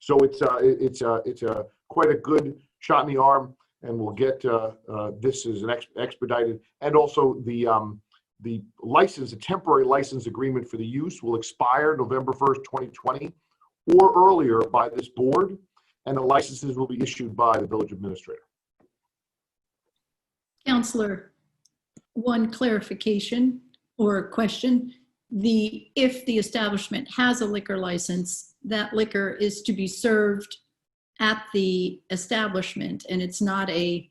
So it's quite a good shot in the arm, and we'll get this as an expedited. And also the license, the temporary license agreement for the use will expire November 1st, 2020, or earlier by this board, and the licenses will be issued by the village administrator. Counselor, one clarification or question. If the establishment has a liquor license, that liquor is to be served at the establishment, and it's not a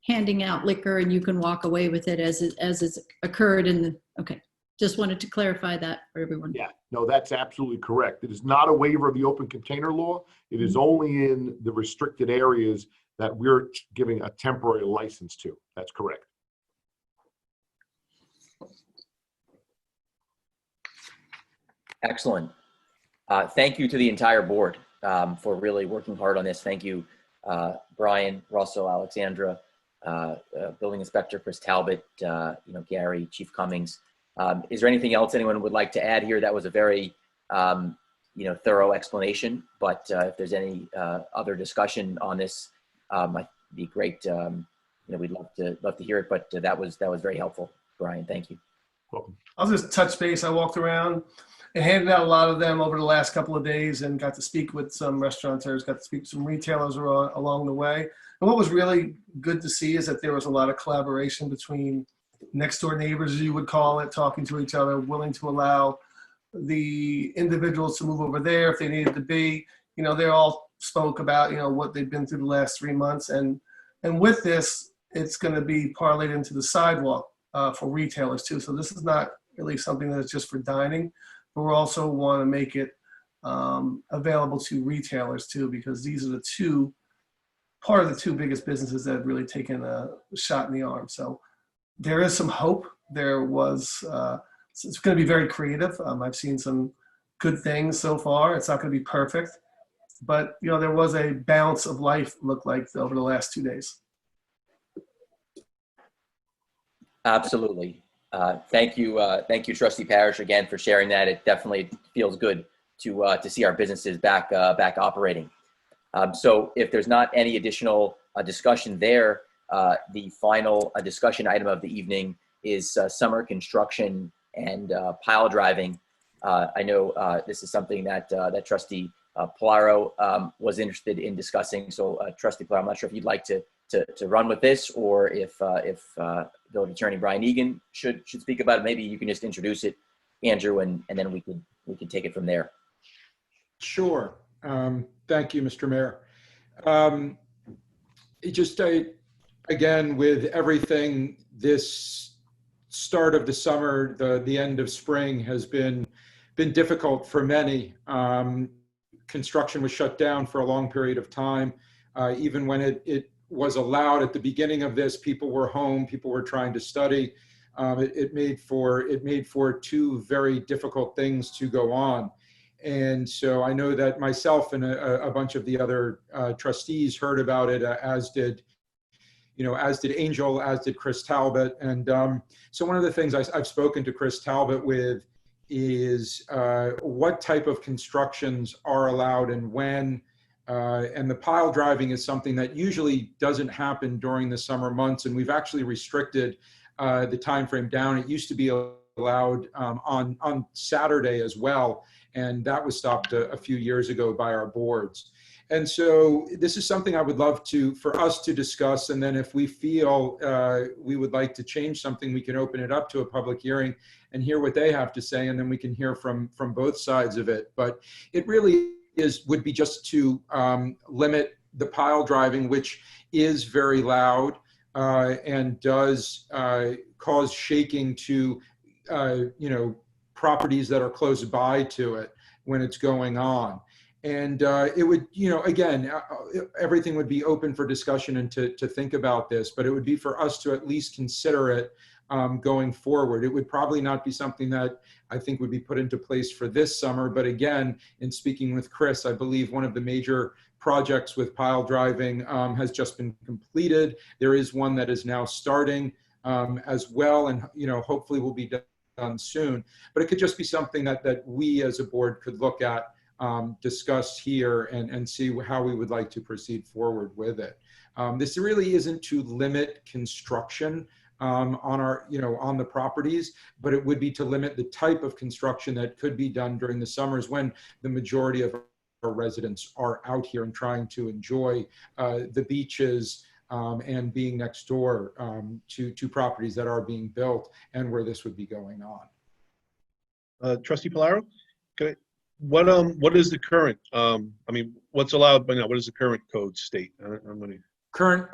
handing out liquor and you can walk away with it as it's occurred in the, okay. Just wanted to clarify that for everyone. Yeah, no, that's absolutely correct. It is not a waiver of the open container law. It is only in the restricted areas that we're giving a temporary license to. That's correct. Excellent. Thank you to the entire board for really working hard on this. Thank you, Brian, Russell, Alexandra, Building Inspector Chris Talbot, Gary, Chief Cummings. Is there anything else anyone would like to add here? That was a very thorough explanation, but if there's any other discussion on this, it'd be great. We'd love to hear it, but that was very helpful, Brian. Thank you. Welcome. I'll just touch base. I walked around and handed out a lot of them over the last couple of days and got to speak with some restaurateurs, got to speak to some retailers along the way. And what was really good to see is that there was a lot of collaboration between next door neighbors, as you would call it, talking to each other, willing to allow the individuals to move over there if they needed to be. They all spoke about, what they've been through the last 3 months. And with this, it's going to be parlayed into the sidewalk for retailers too. So this is not really something that's just for dining, but we also want to make it available to retailers too, because these are part of the two biggest businesses that have really taken a shot in the arm. So there is some hope. It's going to be very creative. I've seen some good things so far. It's not going to be perfect, but there was a bounce of life looked like over the last 2 days. Absolutely. Thank you, Trustee Parrish, again for sharing that. It definitely feels good to see our businesses back operating. So if there's not any additional discussion there, the final discussion item of the evening is summer construction and pile driving. I know this is something that Trustee Polaro was interested in discussing. So Trustee Polaro, I'm not sure if you'd like to run with this, or if Village Attorney Brian Egan should speak about it. Maybe you can just introduce it, Andrew, and then we could take it from there. Sure. Thank you, Mr. Mayor. Again, with everything, this start of the summer, the end of spring has been difficult for many. Construction was shut down for a long period of time. Even when it was allowed at the beginning of this, people were home, people were trying to study. It made for two very difficult things to go on. And so I know that myself and a bunch of the other trustees heard about it, as did Angel, as did Chris Talbot. And so one of the things I've spoken to Chris Talbot with is what type of constructions are allowed and when. And the pile driving is something that usually doesn't happen during the summer months. And we've actually restricted the time frame down. It used to be allowed on Saturday as well. And that was stopped a few years ago by our boards. And so this is something I would love for us to discuss. And then if we feel we would like to change something, we can open it up to a public hearing and hear what they have to say. And then we can hear from both sides of it. But it really would be just to limit the pile driving, which is very loud and does cause shaking to, properties that are close by to it when it's going on. And it would, again, everything would be open for discussion and to think about this, but it would be for us to at least consider it going forward. It would probably not be something that I think would be put into place for this summer. But again, in speaking with Chris, I believe one of the major projects with pile driving has just been completed. There is one that is now starting as well, and hopefully will be done soon. But it could just be something that we as a board could look at, discuss here, and see how we would like to proceed forward with it. This really isn't to limit construction on our, on the properties, but it would be to limit the type of construction that could be done during the summers when the majority of our residents are out here and trying to enjoy the beaches and being next door to properties that are being built and where this would be going on. Trustee Polaro, what is the current? What's allowed by now? What does the current code state? I'm going to. Current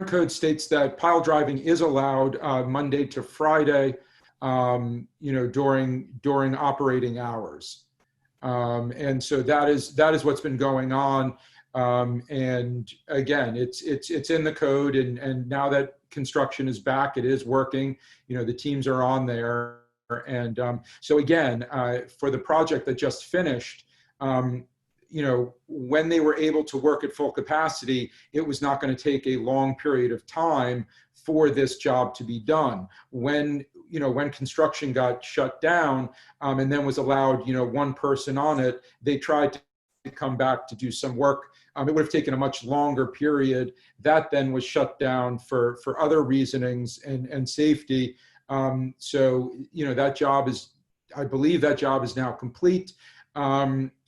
code states that pile driving is allowed Monday to Friday, during operating hours. And so that is what's been going on. And again, it's in the code, and now that construction is back, it is working. The teams are on there. And so again, for the project that just finished, when they were able to work at full capacity, it was not going to take a long period of time for this job to be done. When construction got shut down and then was allowed, one person on it, they tried to come back to do some work. It would have taken a much longer period. That then was shut down for other reasonings and safety. So, that job is, I believe that job is now complete.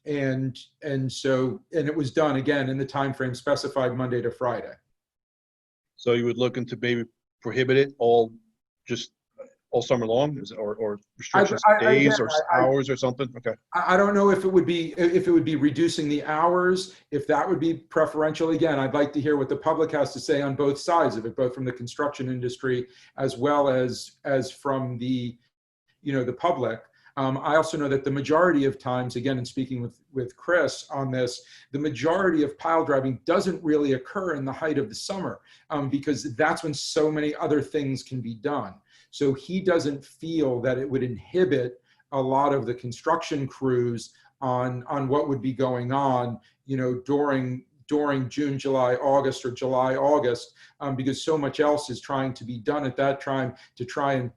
And it was done again in the time frame specified, Monday to Friday. So you would look into maybe prohibit it all summer long, or restrictions days or hours or something? Okay. I don't know if it would be reducing the hours, if that would be preferential. Again, I'd like to hear what the public has to say on both sides of it, both from the construction industry as well as from the public. I also know that the majority of times, again, in speaking with Chris on this, the majority of pile driving doesn't really occur in the height of the summer because that's when so many other things can be done. So he doesn't feel that it would inhibit a lot of the construction crews on what would be going on, during June, July, August, or July, August, because so much else is trying to be done at that time to try and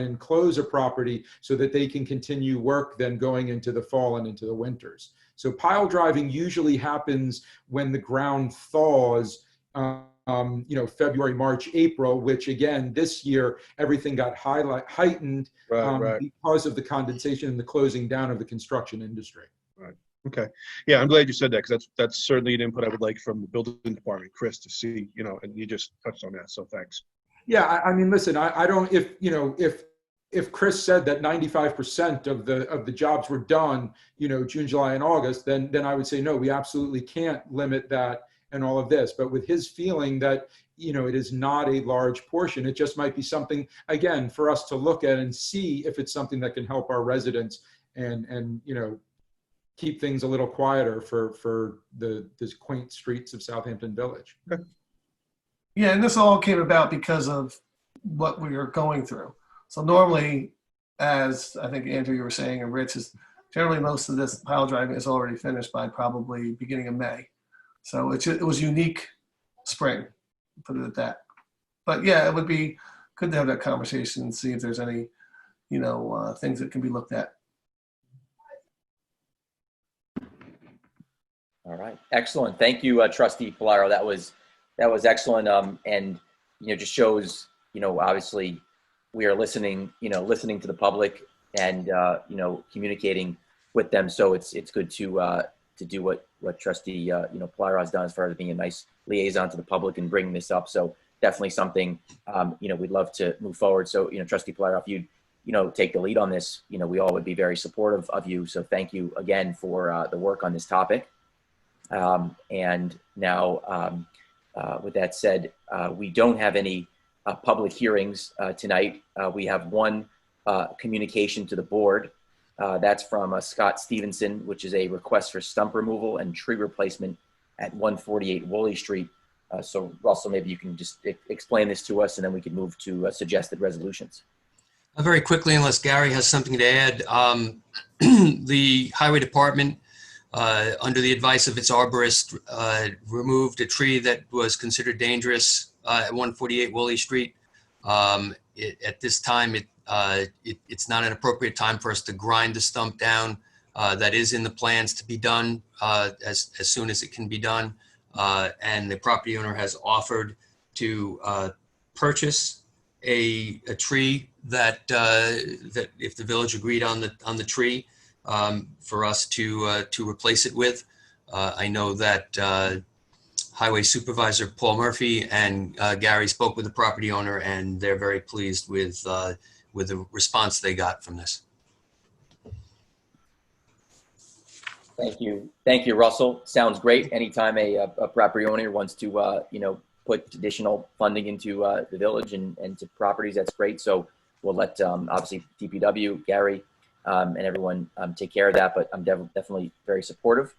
enclose a property so that they can continue work then going into the fall and into the winters. So pile driving usually happens when the ground thaws, February, March, April, which again, this year, everything got heightened because of the condensation and the closing down of the construction industry. Right. Okay. Yeah, I'm glad you said that, because that's certainly an input I would like from the building department, Chris, to see, and you just touched on that. So thanks. Yeah, I mean, listen, I don't, if Chris said that 95% of the jobs were done, June, July, and August, then I would say, no, we absolutely can't limit that and all of this. But with his feeling that, it is not a large portion, it just might be something, again, for us to look at and see if it's something that can help our residents and keep things a little quieter for the quaint streets of Southampton Village. Okay. Yeah, and this all came about because of what we were going through. So normally, as I think Andrew, you were saying, and Rich, is generally most of this pile driving is already finished by probably beginning of May. So it was unique spring, put it at that. But yeah, it would be good to have that conversation and see if there's any, things that can be looked at. All right, excellent. Thank you, Trustee Polaro. That was excellent, and just shows obviously we are listening to the public and communicating with them. So it's good to do what Trustee Polaro has done as far as being a nice liaison to the public and bringing this up. So definitely something we'd love to move forward. So Trustee Polaro, if you'd take the lead on this, we all would be very supportive of you. So thank you again for the work on this topic. And now, with that said, we don't have any public hearings tonight. We have one communication to the board. That's from Scott Stevenson, which is a request for stump removal and tree replacement at 148 Woolley Street. So Russell, maybe you can just explain this to us, and then we can move to suggested resolutions. Very quickly, unless Gary has something to add, the Highway Department, under the advice of its arborist, removed a tree that was considered dangerous at 148 Woolley Street. At this time, it's not an appropriate time for us to grind the stump down. That is in the plans to be done as soon as it can be done. and the property owner has offered to purchase a tree that if the village agreed on the tree for us to replace it with. I know that Highway Supervisor Paul Murphy and Gary spoke with the property owner, and they're very pleased with the response they got from this. Thank you, Russell. Sounds great. Anytime a property owner wants to put additional funding into the village and to properties, that's great. So we'll let obviously DPW, Gary, and everyone take care of that. But I'm definitely very supportive.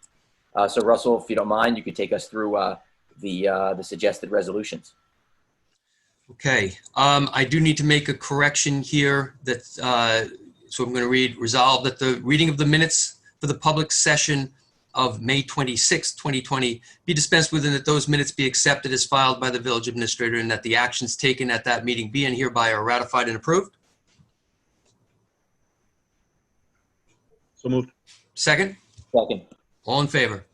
So Russell, if you don't mind, you could take us through the suggested resolutions. Okay, I do need to make a correction here that, so I'm going to resolve that the reading of the minutes for the public session of May 26, 2020 be dispensed with, and that those minutes be accepted as filed by the village administrator, and that the actions taken at that meeting be and hereby are ratified and approved. So moved. Second? Second. All in favor?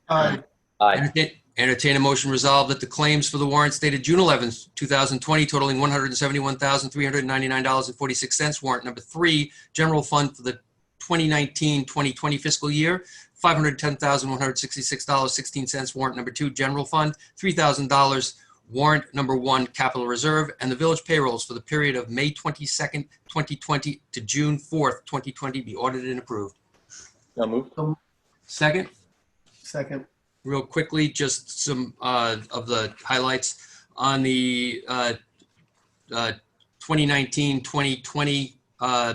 Aye. Aye. Entertain a motion resolved that the claims for the warrants dated June 11th, 2020 totaling $171,399.46, warrant number 3, general fund for the 2019-2020 fiscal year, $510,166.16, warrant number 2, general fund, $3,000, warrant number 1, capital reserve, and the village payrolls for the period of May 22nd, 2020 to June 4th, 2020 be audited and approved. So moved. Second? Second. Real quickly, just some of the highlights on the 2019-2020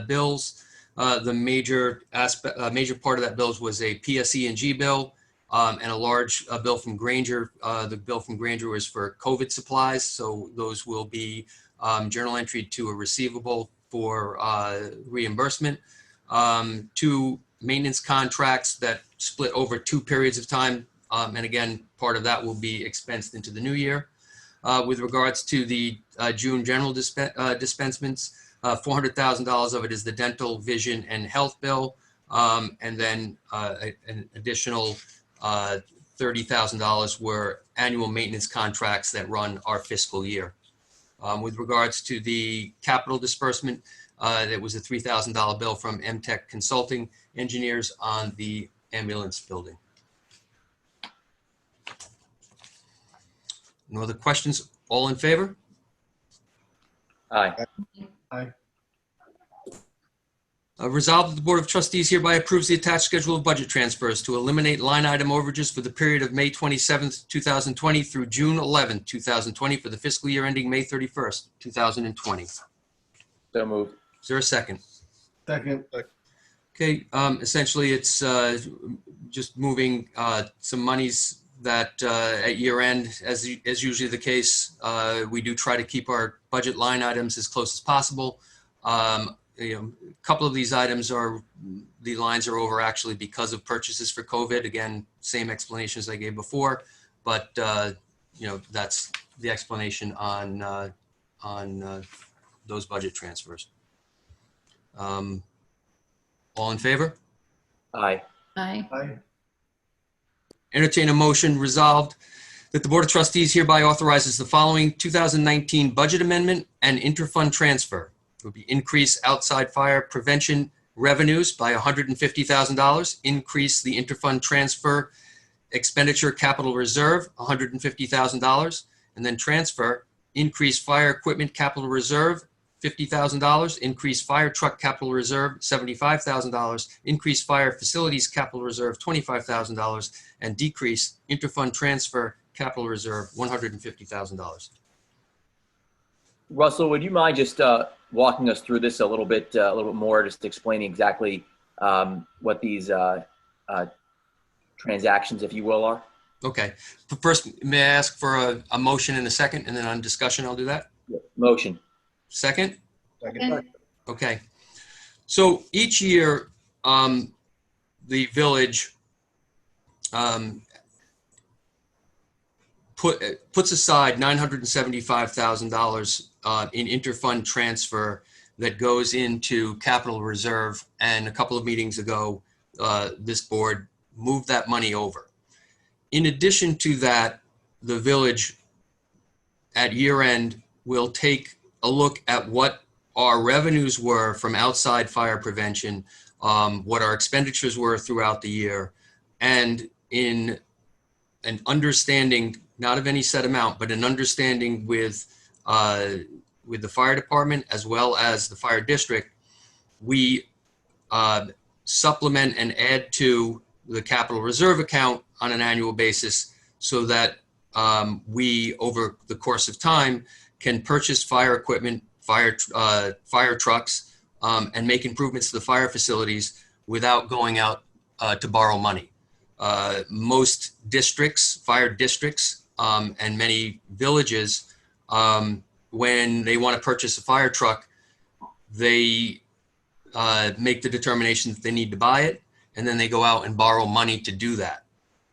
bills. The major part of that bills was a TrusteesMtg bill and a large bill from Granger. The bill from Granger was for COVID supplies, so those will be journal entry to a receivable for reimbursement. 2 maintenance contracts that split over 2 periods of time. And again, part of that will be expensed into the new year. With regards to the June general dispensements, $400,000 of it is the dental, vision, and health bill. And then an additional $30,000 were annual maintenance contracts that run our fiscal year. With regards to the capital disbursement, that was a $3,000 bill from MTech Consulting Engineers on the ambulance building. No other questions? All in favor? Aye. Aye. Resolved that the Board of Trustees hereby approves the attached schedule of budget transfers to eliminate line item overages for the period of May 27th, 2020 through June 11th, 2020 for the fiscal year ending May 31st, 2020. So moved. Is there a second? Second. Okay, essentially it's just moving some monies that at year end, as usually the case, we do try to keep our budget line items as close as possible. A couple of these items the lines are over actually because of purchases for COVID. Again, same explanation as I gave before, but that's the explanation on those budget transfers. All in favor? Aye. Aye. Aye. Entertain a motion resolved that the Board of Trustees hereby authorizes the following 2019 budget amendment and interfund transfer. It would be increase outside fire prevention revenues by $150,000, increase the interfund transfer expenditure capital reserve $150,000, and then transfer increase fire equipment capital reserve $50,000, increase fire truck capital reserve $75,000, increase fire facilities capital reserve $25,000, and decrease interfund transfer capital reserve $150,000. Russell, would you mind just walking us through this a little bit more, just explaining exactly what these transactions, if you will, are? Okay. But first, may I ask for a motion and a second, and then on discussion, I'll do that? Motion. Second? Second. Okay. So each year, the village puts aside $975,000 in interfund transfer that goes into capital reserve. And a couple of meetings ago, this board moved that money over. In addition to that, the village at year end will take a look at what our revenues were from outside fire prevention, what our expenditures were throughout the year, and in an understanding, not of any set amount, but an understanding with the fire department as well as the fire district, we supplement and add to the capital reserve account on an annual basis so that we, over the course of time, can purchase fire equipment, fire trucks, and make improvements to the fire facilities without going out to borrow money. Most districts, fire districts, and many villages, when they want to purchase a fire truck, they make the determination that they need to buy it, and then they go out and borrow money to do that.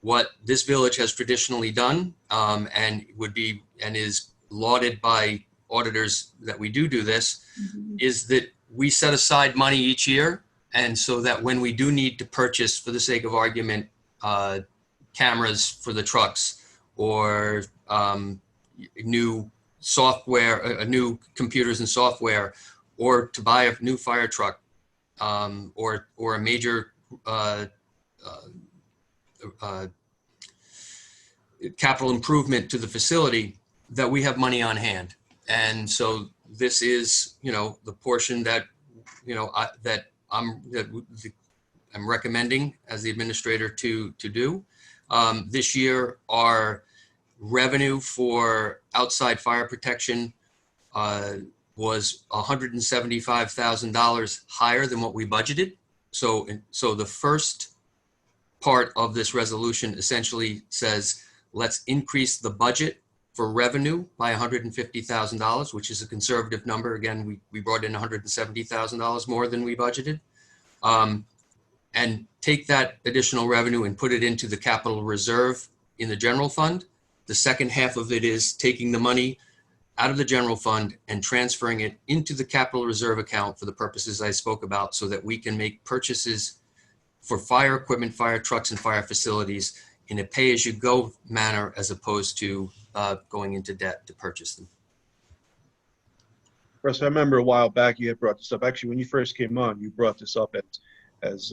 What this village has traditionally done, and is lauded by auditors that we do this, is that we set aside money each year, and so that when we do need to purchase, for the sake of argument, cameras for the trucks or new software, new computers and software, or to buy a new fire truck, or a major capital improvement to the facility, that we have money on hand. And so this is, the portion that, I'm recommending as the administrator to do. This year, our revenue for outside fire protection was $175,000 higher than what we budgeted. So the first part of this resolution essentially says, let's increase the budget for revenue by $150,000, which is a conservative number. Again, we brought in $170,000 more than we budgeted. And take that additional revenue and put it into the capital reserve in the general fund. The second half of it is taking the money out of the general fund and transferring it into the capital reserve account for the purposes I spoke about, so that we can make purchases for fire equipment, fire trucks, and fire facilities in a pay-as-you-go manner, as opposed to going into debt to purchase them. Russ, I remember a while back you had brought this up. Actually, when you first came on, you brought this up as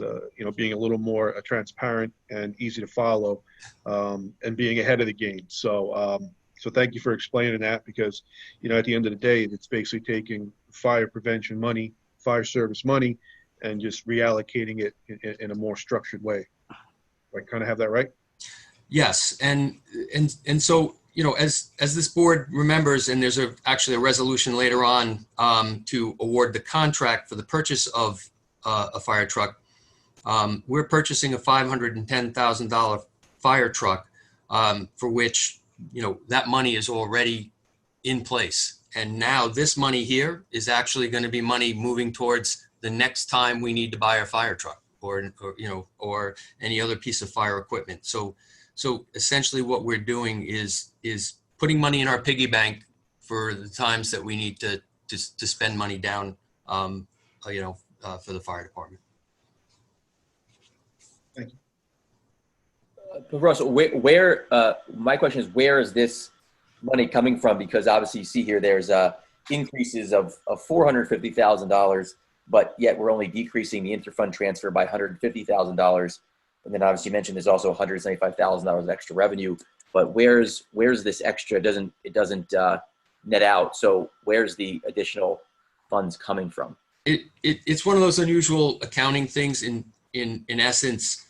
being a little more transparent and easy to follow, and being ahead of the game. So thank you for explaining that, because at the end of the day, it's basically taking fire prevention money, fire service money, and just reallocating it in a more structured way. Do I kind of have that right? Yes, and so as this board remembers, and there's actually a resolution later on to award the contract for the purchase of a fire truck. We're purchasing a $510,000 fire truck, for which that money is already in place, and now this money here is actually going to be money moving towards the next time we need to buy a fire truck or any other piece of fire equipment. So essentially what we're doing is putting money in our piggy bank for the times that we need to spend money down, for the fire department. Thank you. Russell, my question is, where is this money coming from? Because obviously you see here, there's increases of $450,000, but yet we're only decreasing the interfund transfer by $150,000. And then obviously you mentioned there's also $175,000 of extra revenue, but where's this extra? It doesn't net out. So where's the additional funds coming from? It's one of those unusual accounting things in essence,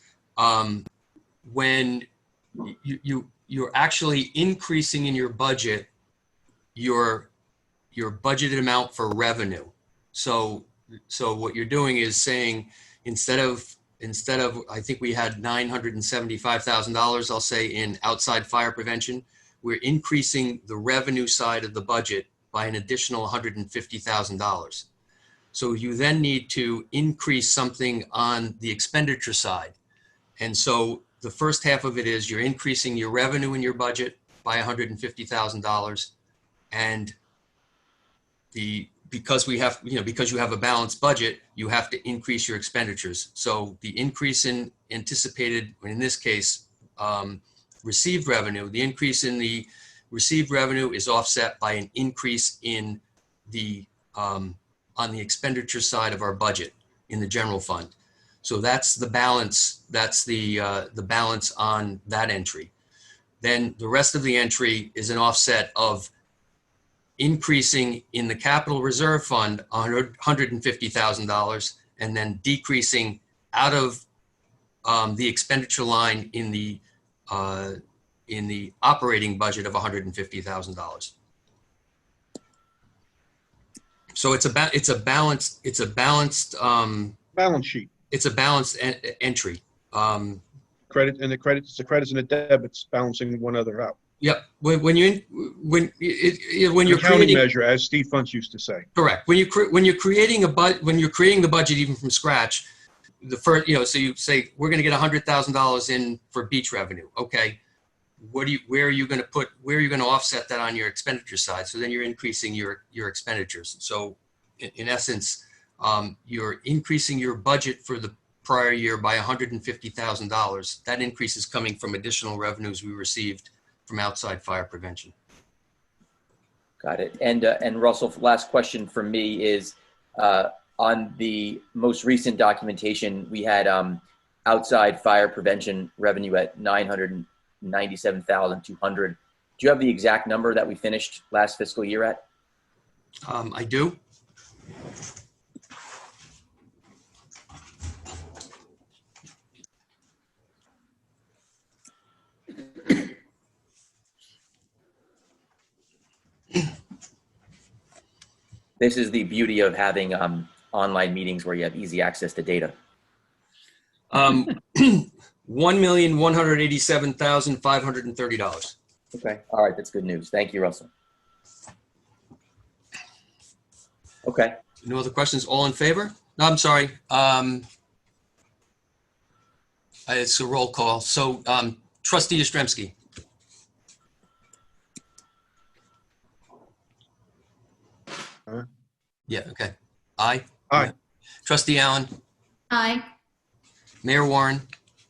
when you're actually increasing in your budget, your budgeted amount for revenue. So what you're doing is saying, instead of I think we had $975,000, I'll say, in outside fire prevention, we're increasing the revenue side of the budget by an additional $150,000. So you then need to increase something on the expenditure side. And so the first half of it is you're increasing your revenue in your budget by $150,000, and because you have a balanced budget, you have to increase your expenditures. So the increase in anticipated, in this case, received revenue. The increase in the received revenue is offset by an increase in the, on the expenditure side of our budget in the general fund. So that's the balance. That's the balance on that entry. Then the rest of the entry is an offset of increasing in the capital reserve fund $150,000 and then decreasing out of the expenditure line in the operating budget of $150,000. So it's a balanced Balance sheet. it's a balanced entry. Credit and the credits and the debits balancing one another out. Yep. When you're Accounting creating, measure, as Steve Funtz used to say. correct. When you're creating when you're creating the budget even from scratch, the first, so you say we're going to get $100,000 in for beach revenue. Okay. Where are you going to offset that on your expenditure side? So then you're increasing your expenditures. So in essence, you're increasing your budget for the prior year by $150,000. That increase is coming from additional revenues we received from outside fire prevention. Got it. And Russell, last question from me is on the most recent documentation, we had outside fire prevention revenue at $997,200. Do you have the exact number that we finished last fiscal year at? I do. This is the beauty of having online meetings where you have easy access to data. $1,187,530. Okay. All right. That's good news. Thank you, Russell. Okay. No other questions? All in favor? No, I'm sorry. It's a roll call. So Trustee Yastrzemski. Yeah, okay. Aye. Aye. Trustee Allen. Aye. Mayor Warren.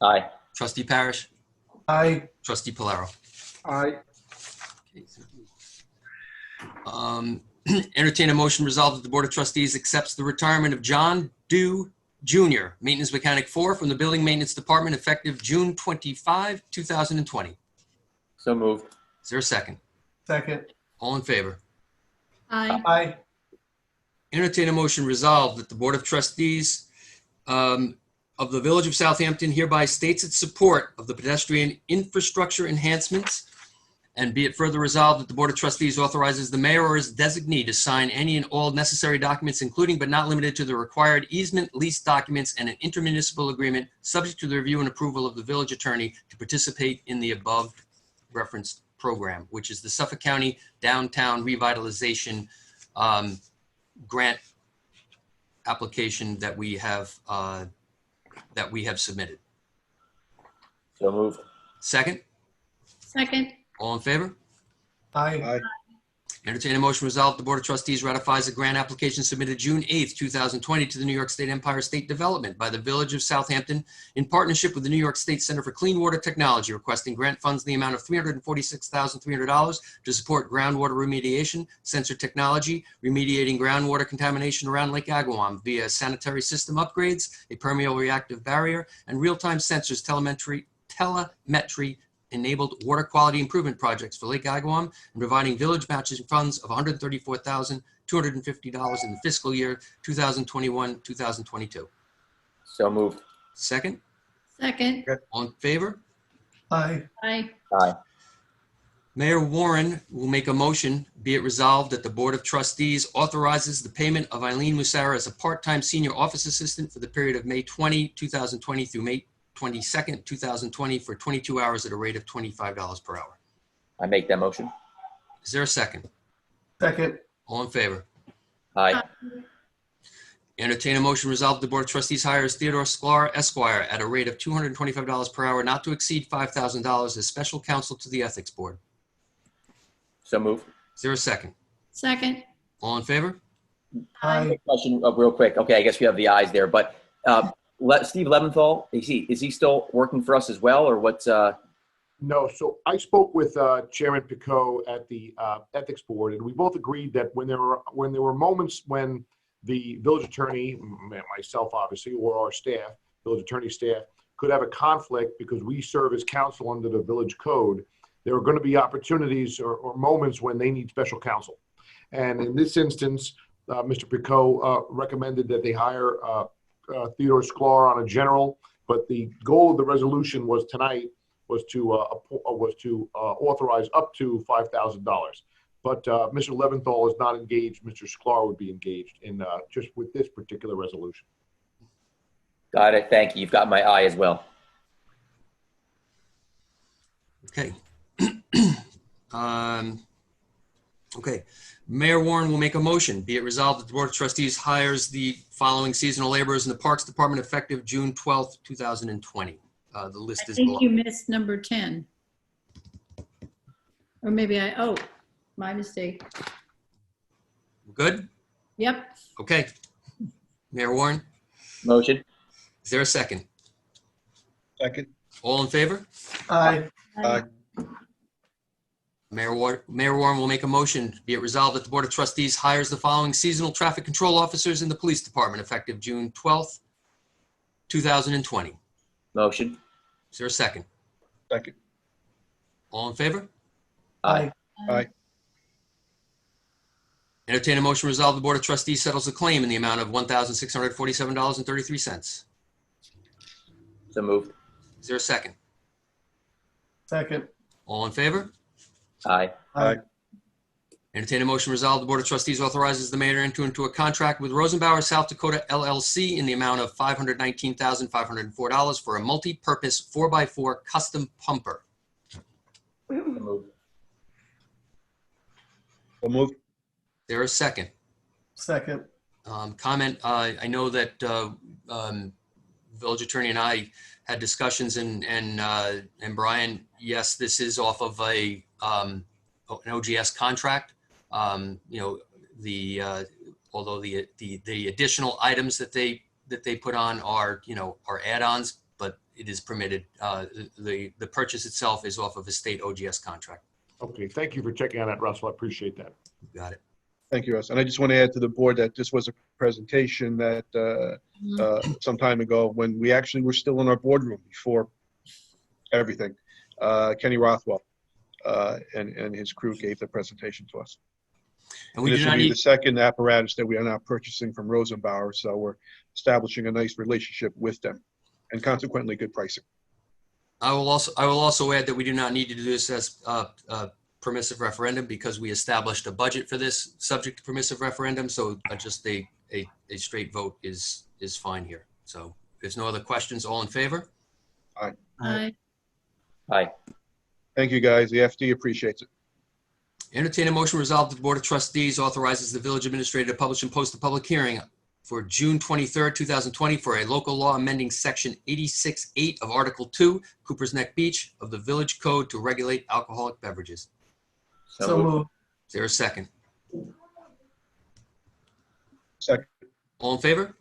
Aye. Trustee Parrish. Aye. Trustee Polaro. Aye. Entertain a motion resolved that the Board of Trustees accepts the retirement of John Dew Jr., Maintenance Mechanic 4, from the Building Maintenance Department effective June 25, 2020. So moved. Is there a second? Second. All in favor? Aye. Aye. Entertain a motion resolved that the Board of Trustees of the Village of Southampton hereby states its support of the pedestrian infrastructure enhancements, and be it further resolved that the Board of Trustees authorizes the mayor or his designee to sign any and all necessary documents, including but not limited to the required easement, lease documents, and an intermunicipal agreement, subject to the review and approval of the village attorney, to participate in the above referenced program, which is the Suffolk County Downtown Revitalization grant application that we have submitted. So moved. Second, Second. all in favor? Aye. Aye. Entertain a motion resolved, the Board of Trustees ratifies a grant application submitted June 8th, 2020 to the New York State Empire State Development by the Village of Southampton in partnership with the New York State Center for Clean Water Technology, requesting grant funds in the amount of $346,300 to support groundwater remediation, sensor technology, remediating groundwater contamination around Lake Agawam via sanitary system upgrades, a permeable reactive barrier, and real-time sensors telemetry enabled water quality improvement projects for Lake Agawam, and providing village matching funds of $134,250 in the fiscal year 2021-2022. So moved. Second, Second. all in favor? Aye. Aye. Aye. Mayor Warren will make a motion, be it resolved that the Board of Trustees authorizes the payment of Eileen Musara as a part-time senior office assistant for the period of May 20, 2020 through May 22nd, 2020 for 22 hours at a rate of $25 per hour. I make that motion. Is there a second? Second. All in favor? Aye. Entertain a motion resolved the Board of Trustees hires Theodore Sklar, Esquire, at a rate of $225 per hour, not to exceed $5,000, as special counsel to the Ethics Board. So moved. Is there a second? Second. All in favor? Aye. Question real quick. Okay, I guess we have the ayes there, but Steve Leventhal, is he still working for us as well, or what's? No, so I spoke with Chairman Picot at the Ethics Board, and we both agreed that when there were moments when the village attorney, myself obviously, or our staff, village attorney staff, could have a conflict because we serve as counsel under the village code, there are going to be opportunities or moments when they need special counsel. And in this instance, Mr. Picot recommended that they hire Theodore Sklar on a general, but the goal of the resolution was tonight was to authorize up to $5,000. But Mr. Leventhal is not engaged. Mr. Sklar would be engaged in just with this particular resolution. Got it. Thank you. You've got my eye as well. Okay. Okay. Mayor Warren will make a motion. Be it resolved that the Board of Trustees hires the following seasonal laborers in the Parks Department effective June 12th, 2020. The list I is think below. you missed number 10. Or maybe oh, my mistake. Good? Yep. Okay. Mayor Warren, Motion. is there a second? Second. All in favor? Aye. Aye. Mayor Warren will make a motion. Be it resolved that the Board of Trustees hires the following seasonal traffic control officers in the Police Department effective June 12th, 2020. Motion. Is there a second? Second. All in favor? Aye. Aye. Entertain a motion to resolve the Board of Trustees settles a claim in the amount of $1,647.33. So moved. Is there a second? Second. All in favor? Aye. Aye. Entertain a motion to resolve the Board of Trustees authorizes the mayor to enter into a contract with Rosenbauer South Dakota LLC in the amount of $519,504 for a multi-purpose 4x4 custom pumper. So moved. So moved. There a second? Second. Comment, I know that village attorney and I had discussions and Brian, yes, this is off of an OGS contract. You know, although the additional items that they put on are, you know, are add-ons, but it is permitted. The purchase itself is off of a state OGS contract. Okay, thank you for checking on that, Russell. I appreciate that. Got it. Thank you, Russ. And I just want to add to the board that this was a presentation that some time ago when we actually were still in our boardroom before everything. Kenny Rothwell and his crew gave the presentation to us. And we this do will not be need, the second apparatus that we are now purchasing from Rosenbauer, so we're establishing a nice relationship with them and consequently good pricing. I will also add that we do not need to do this as permissive referendum because we established a budget for this subject to permissive referendum. So just a straight vote is fine here. So if there's no other questions, all in favor? Aye. Aye. Aye. Thank you, guys. The FD appreciates it. Entertain a motion resolved that the Board of Trustees authorizes the village administrator to publish and post a public hearing for June 23rd, 2020 for a local law amending section 86.8 of Article 2, Cooper's Neck Beach of the Village Code to regulate alcoholic beverages. So moved. Is there a second? Second. All in favor?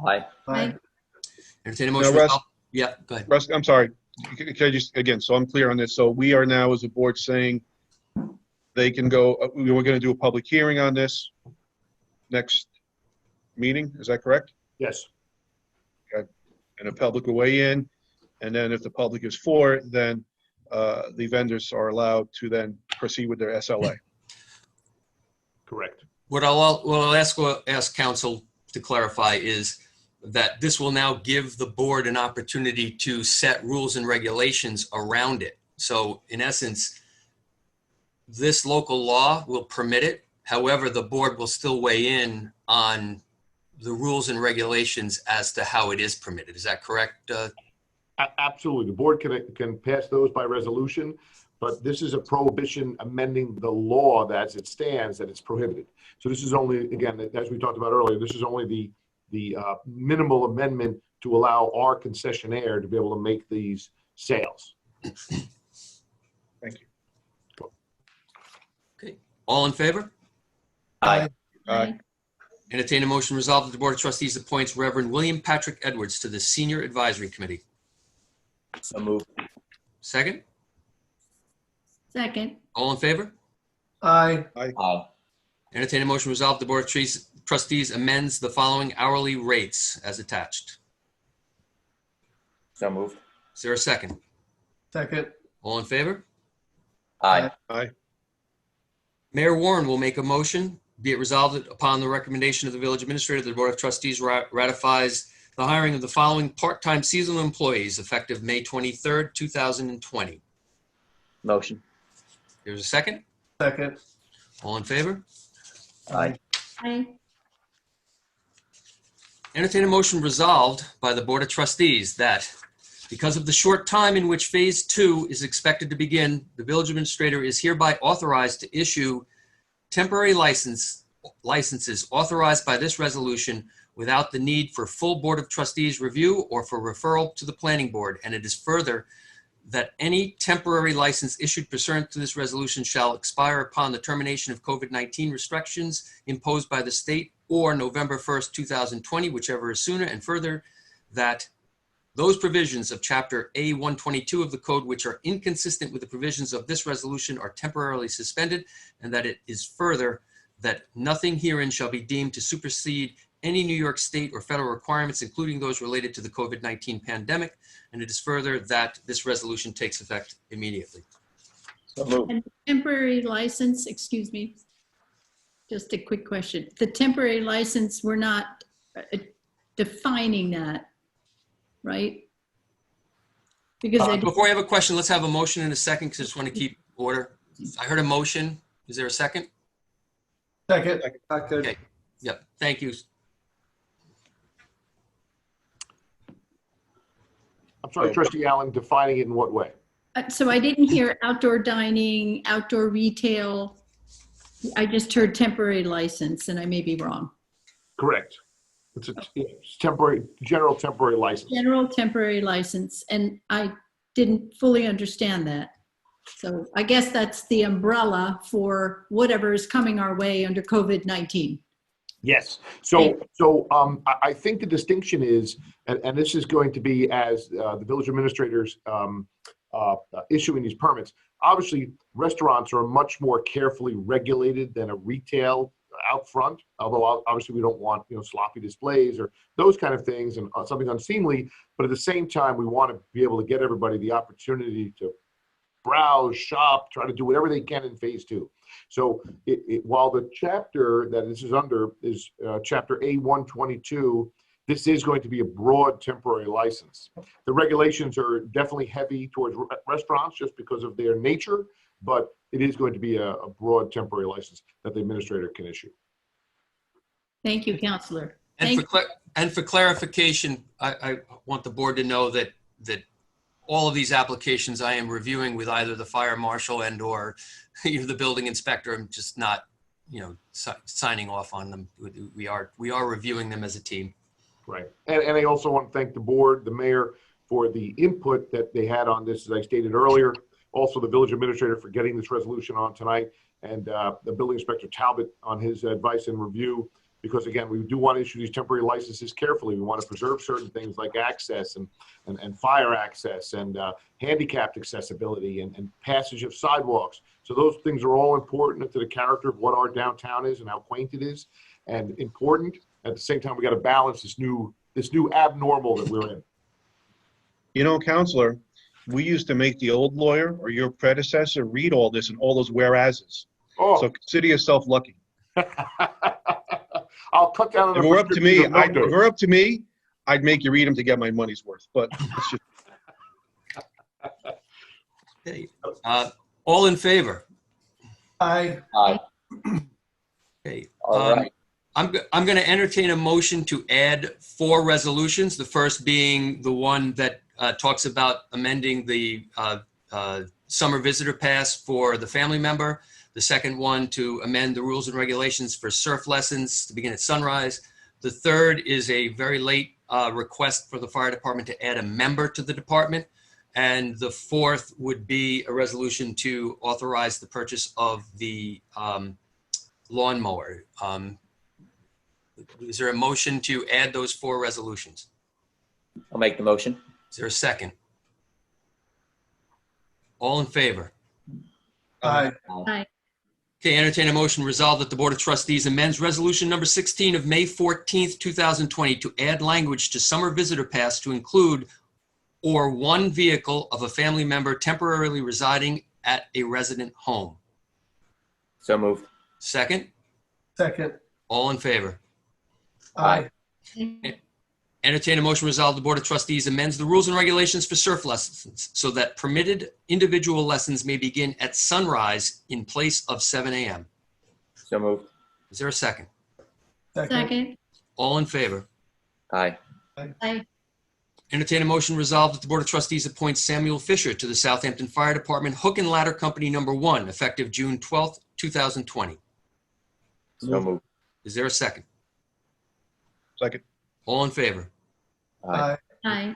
Aye. Aye. Entertain a motion. Now, Russ- Yeah, go ahead. Russ, I'm sorry. Can I just, again, so I'm clear on this. So we are now as a board saying they can go, we were going to do a public hearing on this next meeting. Is that correct? Yes. And the public will weigh in. And then if the public is for it, then the vendors are allowed to then proceed with their SLA. Correct. What I'll ask council to clarify is that this will now give the board an opportunity to set rules and regulations around it. So in essence, this local law will permit it. However, the board will still weigh in on the rules and regulations as to how it is permitted. Is that correct? Absolutely. The board can pass those by resolution, but this is a prohibition amending the law that as it stands that it's prohibited. So this is only, again, as we talked about earlier, this is only the minimal amendment to allow our concessionaire to be able to make these sales. Thank you. Okay. All in favor? Aye. Aye. Entertain a motion resolved that the Board of Trustees appoints Reverend William Patrick Edwards to the Senior Advisory Committee. So moved. Second? Second. All in favor? Aye. Aye. Entertain a motion resolved, the Board of Trustees amends the following hourly rates as attached. So moved. Is there a second? Second. All in favor? Aye. Aye. Mayor Warren will make a motion. Be it resolved that upon the recommendation of the village administrator, the Board of Trustees ratifies the hiring of the following part-time seasonal employees effective May 23rd, 2020. Motion. There's a second. Second. All in favor? Aye. Aye. Entertain a motion resolved by the Board of Trustees that because of the short time in which Phase 2 is expected to begin, the village administrator is hereby authorized to issue temporary licenses authorized by this resolution without the need for full Board of Trustees review or for referral to the Planning Board. And it is further that any temporary license issued pursuant to this resolution shall expire upon the termination of COVID-19 restrictions imposed by the state or November 1st, 2020, whichever is sooner, and further that those provisions of Chapter A122 of the Code which are inconsistent with the provisions of this resolution are temporarily suspended, and that it is further that nothing herein shall be deemed to supersede any New York state or federal requirements, including those related to the COVID-19 pandemic, and it is further that this resolution takes effect immediately. So moved. And temporary license, excuse me, just a quick question. The temporary license, we're not defining that, right? Because Before I have a question, let's have a motion in a second because I just want to keep order. I heard a motion. Is there a second? Second. Okay. Yep. Thank you. I'm sorry, Trustee Allen, defining it in what way? so I didn't hear outdoor dining, outdoor retail. I just heard temporary license, and I may be wrong. Correct. It's temporary, general temporary license. General temporary license, and I didn't fully understand that. So I guess that's the umbrella for whatever is coming our way under COVID-19. Yes. I think the distinction is, and this is going to be as the village administrators issuing these permits. Obviously, restaurants are much more carefully regulated than a retail out front. Although obviously we don't want sloppy displays or those kind of things and something unseemly. But at the same time, we want to be able to get everybody the opportunity to browse, shop, try to do whatever they can in Phase 2. So while the chapter that this is under is Chapter A122, this is going to be a broad temporary license. The regulations are definitely heavy towards restaurants just because of their nature, but it is going to be a broad temporary license that the administrator can issue. Thank you, Counselor. And for clarification, I want the board to know that all of these applications I am reviewing with either the fire marshal and or the building inspector. I'm just not, signing off on them. We are reviewing them as a team. Right. And I also want to thank the board, the mayor, for the input that they had on this, as I stated earlier. Also, the village administrator for getting this resolution on tonight, and the building inspector Talbot on his advice and review. Because again, we do want to issue these temporary licenses carefully. We want to preserve certain things like access and fire access and handicapped accessibility and passage of sidewalks. So those things are all important to the character of what our downtown is and how quaint it is, and important. At the same time, we got to balance this new abnormal that we're in. Counselor, we used to make the old lawyer or your predecessor read all this and all those whereases. Oh. So consider yourself lucky. I'll cut down on If the it were up to me, prescriptions of no if it were up to me, I'd make you read them to get my money's worth. But it's just Okay. All in favor? Aye. Aye. Okay. All right. I'm going to entertain a motion to add 4 resolutions. The first being the one that talks about amending the summer visitor pass for the family member. The second one to amend the rules and regulations for surf lessons to begin at sunrise. The third is a very late request for the fire department to add a member to the department. And the fourth would be a resolution to authorize the purchase of the lawnmower. Is there a motion to add those 4 resolutions? I'll make the motion. Is there a second? All in favor? Aye. Aye. Okay, entertain a motion resolved that the Board of Trustees amends Resolution Number 16 of May 14th, 2020 to add language to summer visitor pass to include or one vehicle of a family member temporarily residing at a resident home. So moved. Second, Second. all in favor? Aye. Entertain a motion resolved the Board of Trustees amends the rules and regulations for surf lessons so that permitted individual lessons may begin at sunrise in place of 7 a.m. So moved. Is there a second? Second. All in favor? Aye. Aye. Entertain a motion resolved that the Board of Trustees appoints Samuel Fisher to the Southampton Fire Department Hook and Ladder Company Number 1, effective June 12th, 2020. So moved. Is there a second? Second. All in favor? Aye. Aye.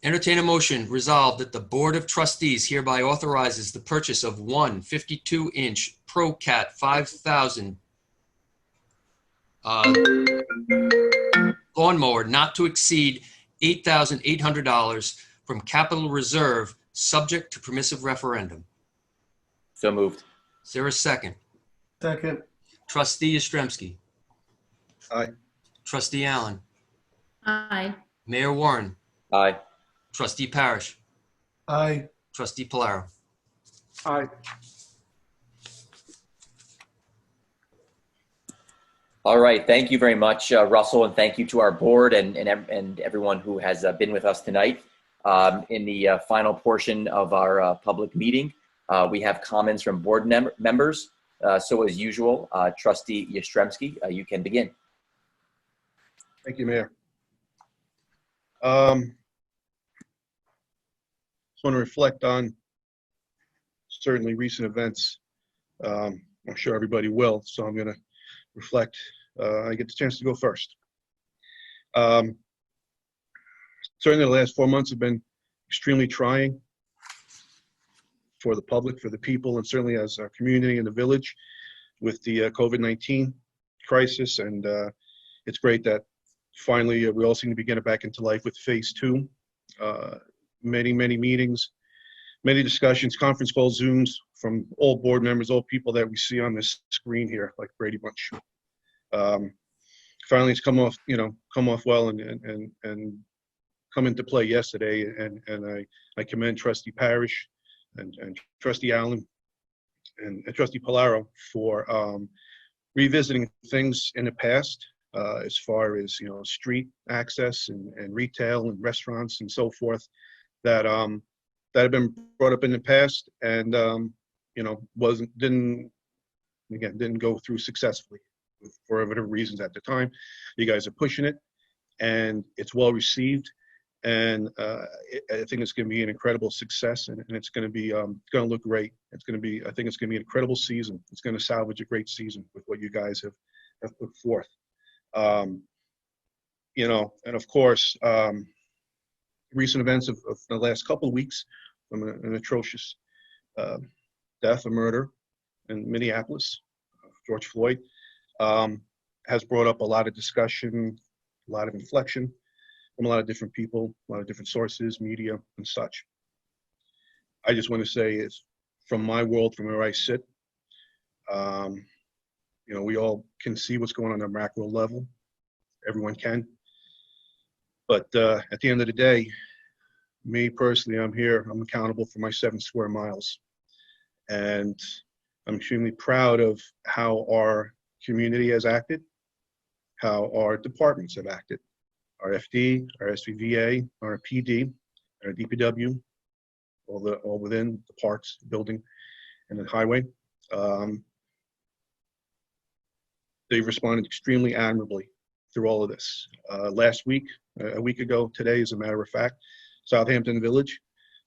Entertain a motion resolved that the Board of Trustees hereby authorizes the purchase of one 52-inch ProCat 5000 lawnmower not to exceed $8,800 from capital reserve, subject to permissive referendum. So moved. Is there a second? Second. Trustee Yastrzemski. Aye. Trustee Allen. Aye. Mayor Warren. Aye. Trustee Parrish. Aye. Trustee Polaro. Aye. All right. Thank you very much, Russell, and thank you to our board and everyone who has been with us tonight. In the final portion of our public meeting, we have comments from board members. So as usual, Trustee Yastrzemski, you can begin. Thank you, Mayor. Just want to reflect on certainly recent events. I'm sure everybody will, so I'm going to reflect. I get the chance to go first. Certainly the last 4 months have been extremely trying for the public, for the people, and certainly as our community and the village with the COVID-19 crisis. And it's great that finally we all seem to be getting back into life with phase 2. Many meetings, many discussions, conference calls, Zooms from all board members, all people that we see on this screen here, like Brady Bunch. Finally, it's come off well and come into play yesterday. And I commend Trustee Parrish and Trustee Allen and Trustee Polaro for revisiting things in the past as far as street access and retail and restaurants and so forth that have been brought up in the past and didn't go through successfully for whatever reasons at the time. You guys are pushing it, and it's well received, and I think it's going to be an incredible success, and it's going to be going to look great. I think it's going to be an incredible season. It's going to salvage a great season with what you guys have put forth. And of course, recent events of the last couple of weeks from an atrocious death, a murder in Minneapolis, George Floyd, has brought up a lot of discussion, a lot of inflection from a lot of different people, a lot of different sources, media, and such. I just want to say is from my world, from where I sit, we all can see what's going on at a macro level. Everyone can. But at the end of the day, me personally, I'm accountable for my 7 square miles. And I'm extremely proud of how our community has acted, how our departments have acted, our FD, our SVVA, our PD, our DPW, all within the parks, building, and the highway. They've responded extremely admirably through all of this. Last week, a week ago today, as a matter of fact, Southampton Village,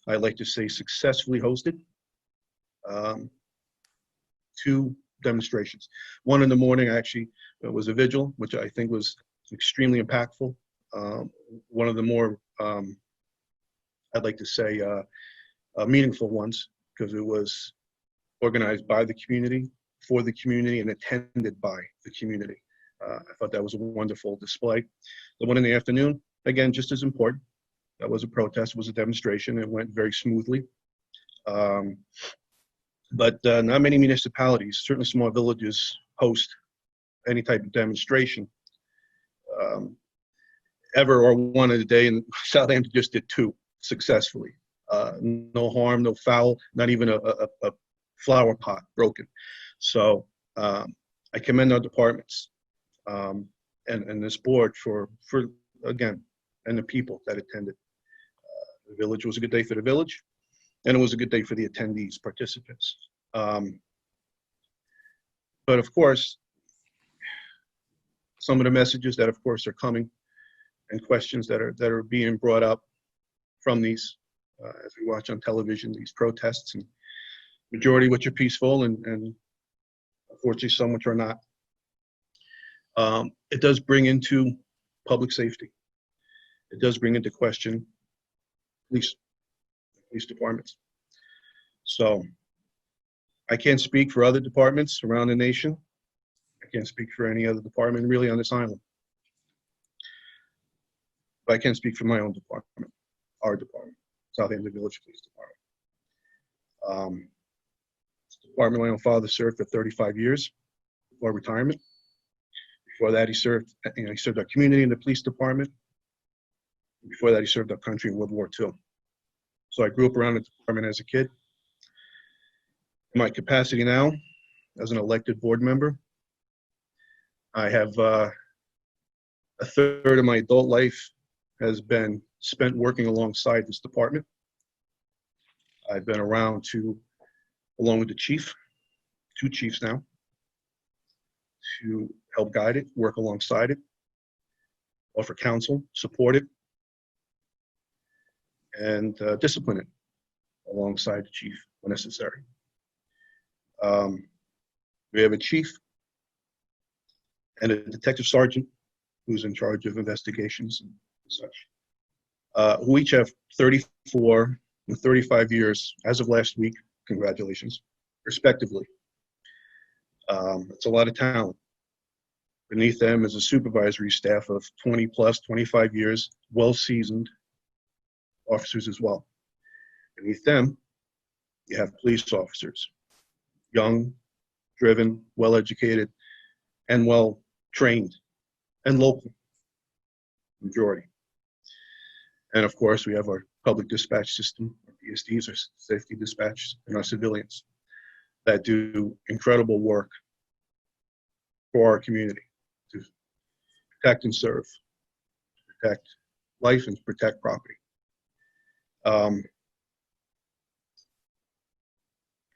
I'd like to say successfully hosted 2 demonstrations. One in the morning, actually, was a vigil, which I think was extremely impactful. One of the more, I'd like to say, meaningful ones, because it was organized by the community, for the community, and attended by the community. I thought that was a wonderful display. The one in the afternoon, again, just as important. That was a protest, was a demonstration. It went very smoothly. but not many municipalities, certainly small villages, host any type of demonstration ever or one of the day. And Southampton just did 2 successfully. No harm, no foul, not even a flower pot broken. So I commend our departments and this board for again, and the people that attended. The village was a good day for the village, and it was a good day for the attendees, participants. But of course, some of the messages that of course are coming and questions that are being brought up from these, as we watch on television, these protests, and majority which are peaceful and unfortunately some which are not. It does bring into public safety. It does bring into question police departments. So I can't speak for other departments around the nation. I can't speak for any other department really on this island. But I can speak for my own department, our department, Southampton Village Police Department. It's the department my own father served for 35 years before retirement. Before that, he served our community in the police department. Before that, he served our country in World War II. So I grew up around the department as a kid. In my capacity now, as an elected board member, I have a third of my adult life has been spent working alongside this department. I've been around along with the chief, 2 chiefs now, to help guide it, work alongside it, offer counsel, support it, and discipline it alongside the chief when necessary. We have a chief and a detective sergeant who's in charge of investigations and such, who each have 34 and 35 years as of last week, congratulations, respectively. It's a lot of talent. Beneath them is a supervisory staff of 20 plus, 25 years, well-seasoned officers as well. Beneath them, you have police officers, young, driven, well-educated, and well-trained, and local, majority. And of course, we have our public dispatch system, our PSDs, our safety dispatch, and our civilians that do incredible work for our community to protect and serve, protect life and protect property. A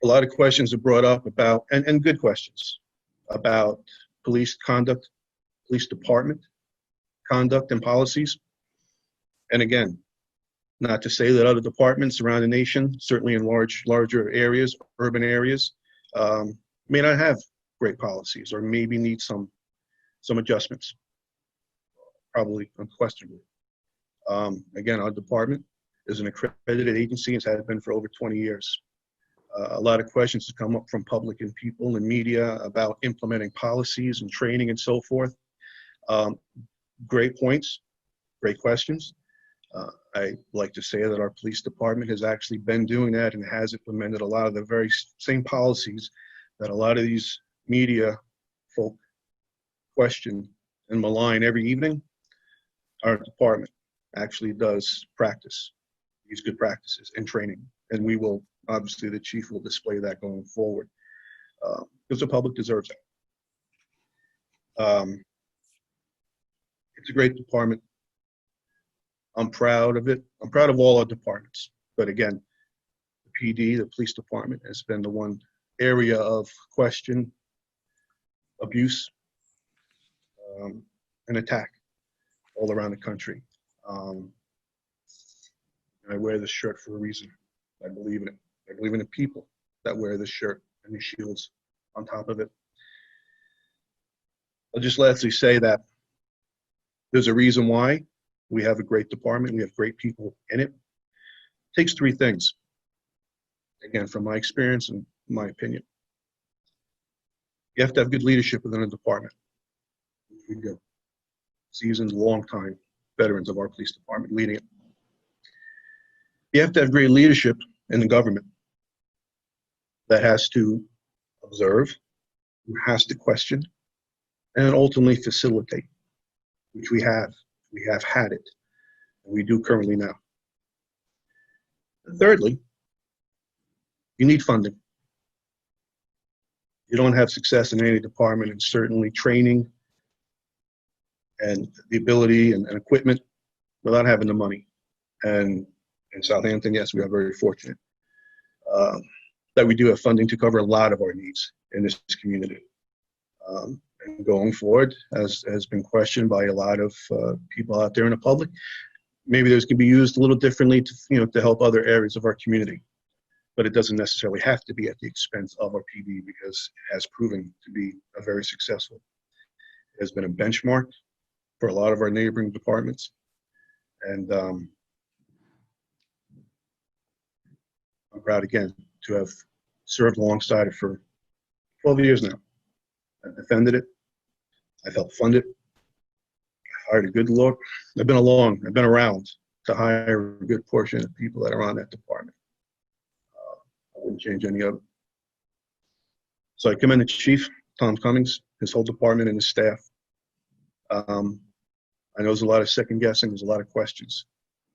lot of questions are brought up about, and good questions, about police conduct, police department conduct and policies. And again, not to say that other departments around the nation, certainly in larger areas, urban areas, may not have great policies or maybe need some adjustments, probably unquestionably. Again, our department is an accredited agency and has been for over 20 years. A lot of questions have come up from public and people and media about implementing policies and training and so forth. Great points, great questions. I like to say that our police department has actually been doing that and has implemented a lot of the very same policies that a lot of these media folk question and malign every evening. Our department actually does practice these good practices and training, and we will, obviously the chief will display that going forward because the public deserves it. It's a great department. I'm proud of it. I'm proud of all our departments. But again, the PD, the police department, has been the one area of question, abuse, and attack all around the country. I wear this shirt for a reason. I believe in it. I believe in the people that wear this shirt and these shields on top of it. I'll just lastly say that there's a reason why we have a great department. We have great people in it. It takes 3 things. Again, from my experience and my opinion. You have to have good leadership within a department. We do. Seasoned, long-time veterans of our police department leading it. You have to have great leadership in the government that has to observe, who has to question, and ultimately facilitate, which we have. We have had it, and we do currently now. And thirdly, you need funding. You don't have success in any department, and certainly training and the ability and equipment without having the money. And in Southampton, yes, we are very fortunate that we do have funding to cover a lot of our needs in this community. And going forward, as has been questioned by a lot of people out there in the public, maybe those can be used a little differently to help other areas of our community. But it doesn't necessarily have to be at the expense of our PD, because it has proven to be a very successful. It has been a benchmark for a lot of our neighboring departments. And I'm proud again to have served alongside it for 12 years now. I've defended it. I've helped fund it. I hired a good lawyer. I've been around to hire a good portion of people that are on that department. I wouldn't change any of it. So I commend the chief, Tom Cummings, his whole department and his staff. I know there's a lot of second guessing. There's a lot of questions.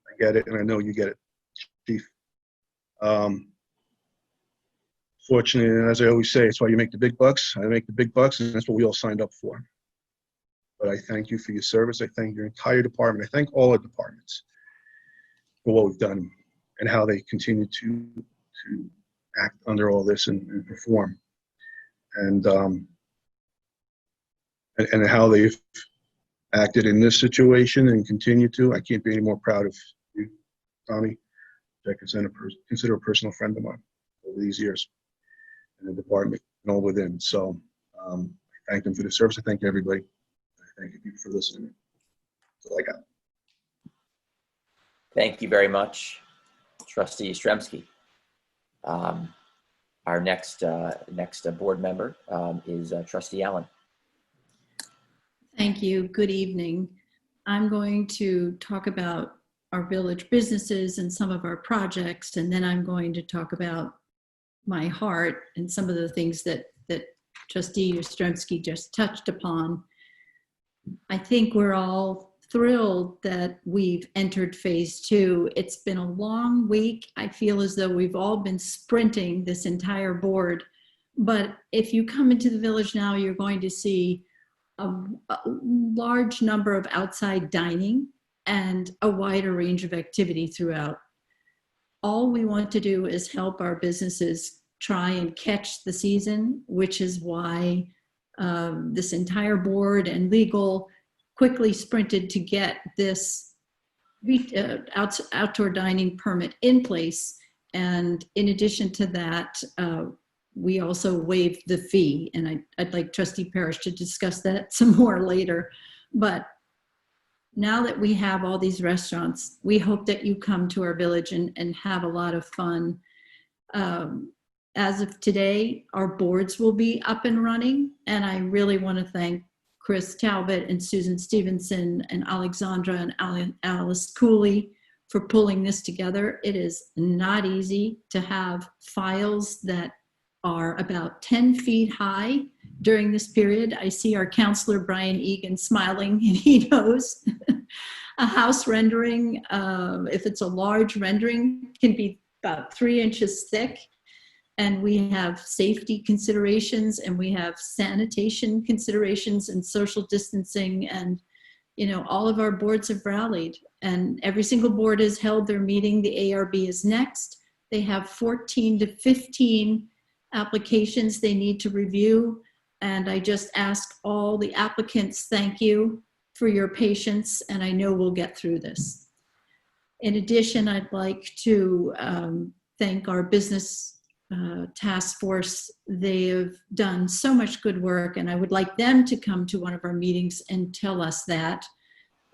I get it, and I know you get it, chief. Fortunately, and as I always say, it's why you make the big bucks. I make the big bucks, and that's what we all signed up for. But I thank you for your service. I thank your entire department. I thank all our departments for what we've done and how they continue to act under all this and perform. And how they've acted in this situation and continue to. I can't be any more proud of you, Tommy. I consider a personal friend of mine over these years in the department and all within. So I thank them for the service. I thank everybody. I thank you for listening. That's all I got. Thank you very much, Trustee Stremski. Our next board member is Trustee Allen. Thank you. Good evening. I'm going to talk about our village businesses and some of our projects, and then I'm going to talk about my heart and some of the things that Trustee Stremski just touched upon. I think we're all thrilled that we've entered phase 2. It's been a long week. I feel as though we've all been sprinting, this entire board. But if you come into the village now, you're going to see a large number of outside dining and a wider range of activity throughout. All we want to do is help our businesses try and catch the season, which is why this entire board and legal quickly sprinted to get this outdoor dining permit in place. And in addition to that, we also waived the fee. And I'd like Trustee Parrish to discuss that some more later. But now that we have all these restaurants, we hope that you come to our village and have a lot of fun. As of today, our boards will be up and running. And I really want to thank Chris Talbot and Susan Stevenson and Alexandra and Alice Cooley for pulling this together. It is not easy to have files that are about 10 feet high during this period. I see our counselor, Brian Egan, smiling, and he knows. A house rendering, if it's a large rendering, can be about 3 inches thick. And we have safety considerations, and we have sanitation considerations and social distancing. And, all of our boards have rallied, and every single board has held their meeting. The ARB is next. They have 14 to 15 applications they need to review. And I just ask all the applicants, thank you for your patience, and I know we'll get through this. In addition, I'd like to thank our business task force. They have done so much good work, and I would like them to come to one of our meetings and tell us that.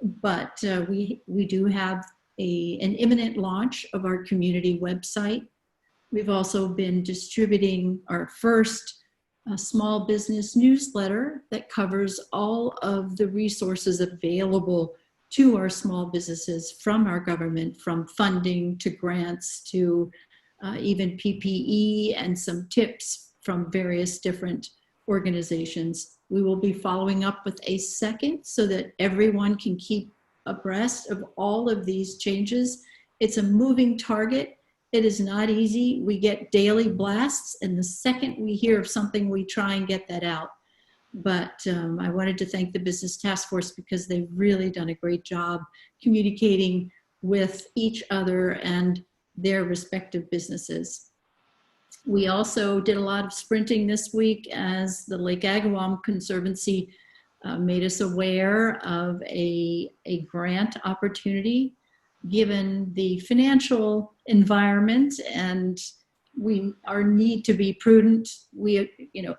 But we do have an imminent launch of our community website. We've also been distributing our first small business newsletter that covers all of the resources available to our small businesses from our government, from funding to grants to even PPE and some tips from various different organizations. We will be following up with a second so that everyone can keep abreast of all of these changes. It's a moving target. It is not easy. We get daily blasts, and the second we hear of something, we try and get that out. But I wanted to thank the Business Task Force because they've really done a great job communicating with each other and their respective businesses. We also did a lot of sprinting this week as the Lake Agawam Conservancy made us aware of a grant opportunity. Given the financial environment and our need to be prudent,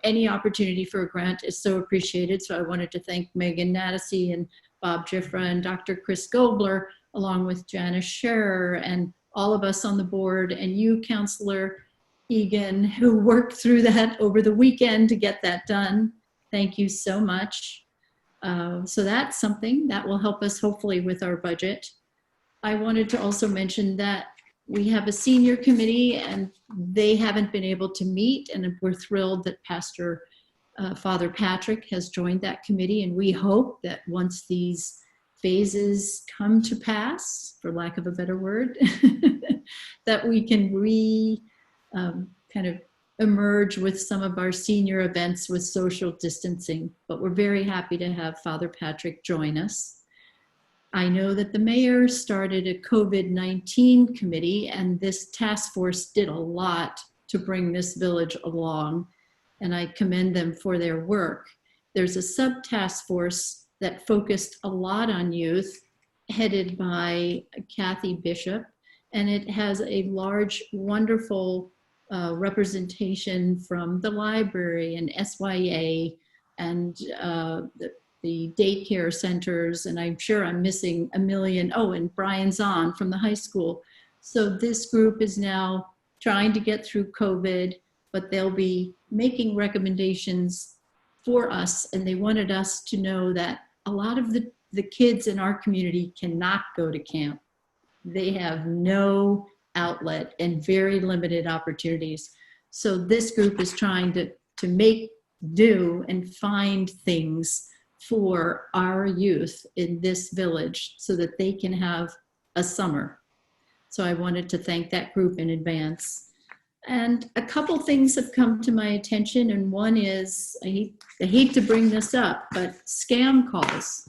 any opportunity for a grant is so appreciated. So I wanted to thank Megan Nattasey and Bob Jifra and Dr. Chris Gobler, along with Janice Scherer and all of us on the board, and you, Councillor Egan, who worked through that over the weekend to get that done. Thank you so much. So that's something that will help us hopefully with our budget. I wanted to also mention that we have a senior committee and they haven't been able to meet, and we're thrilled that Father Patrick has joined that committee, and we hope that once these phases come to pass, for lack of a better word, that we can kind of emerge with some of our senior events with social distancing. But we're very happy to have Father Patrick join us. I know that the mayor started a COVID-19 committee, and this task force did a lot to bring this village along, and I commend them for their work. There's a sub-task force that focused a lot on youth, headed by Kathy Bishop, and it has a large, wonderful representation from the library and SYA and the daycare centers, and I'm sure I'm missing a million. Oh, and Brian Zahn from the high school. So this group is now trying to get through COVID, but they'll be making recommendations for us, and they wanted us to know that a lot of the kids in our community cannot go to camp. They have no outlet and very limited opportunities. So this group is trying to make do and find things for our youth in this village so that they can have a summer. So I wanted to thank that group in advance. And a couple things have come to my attention, and one is, I hate to bring this up, but scam calls.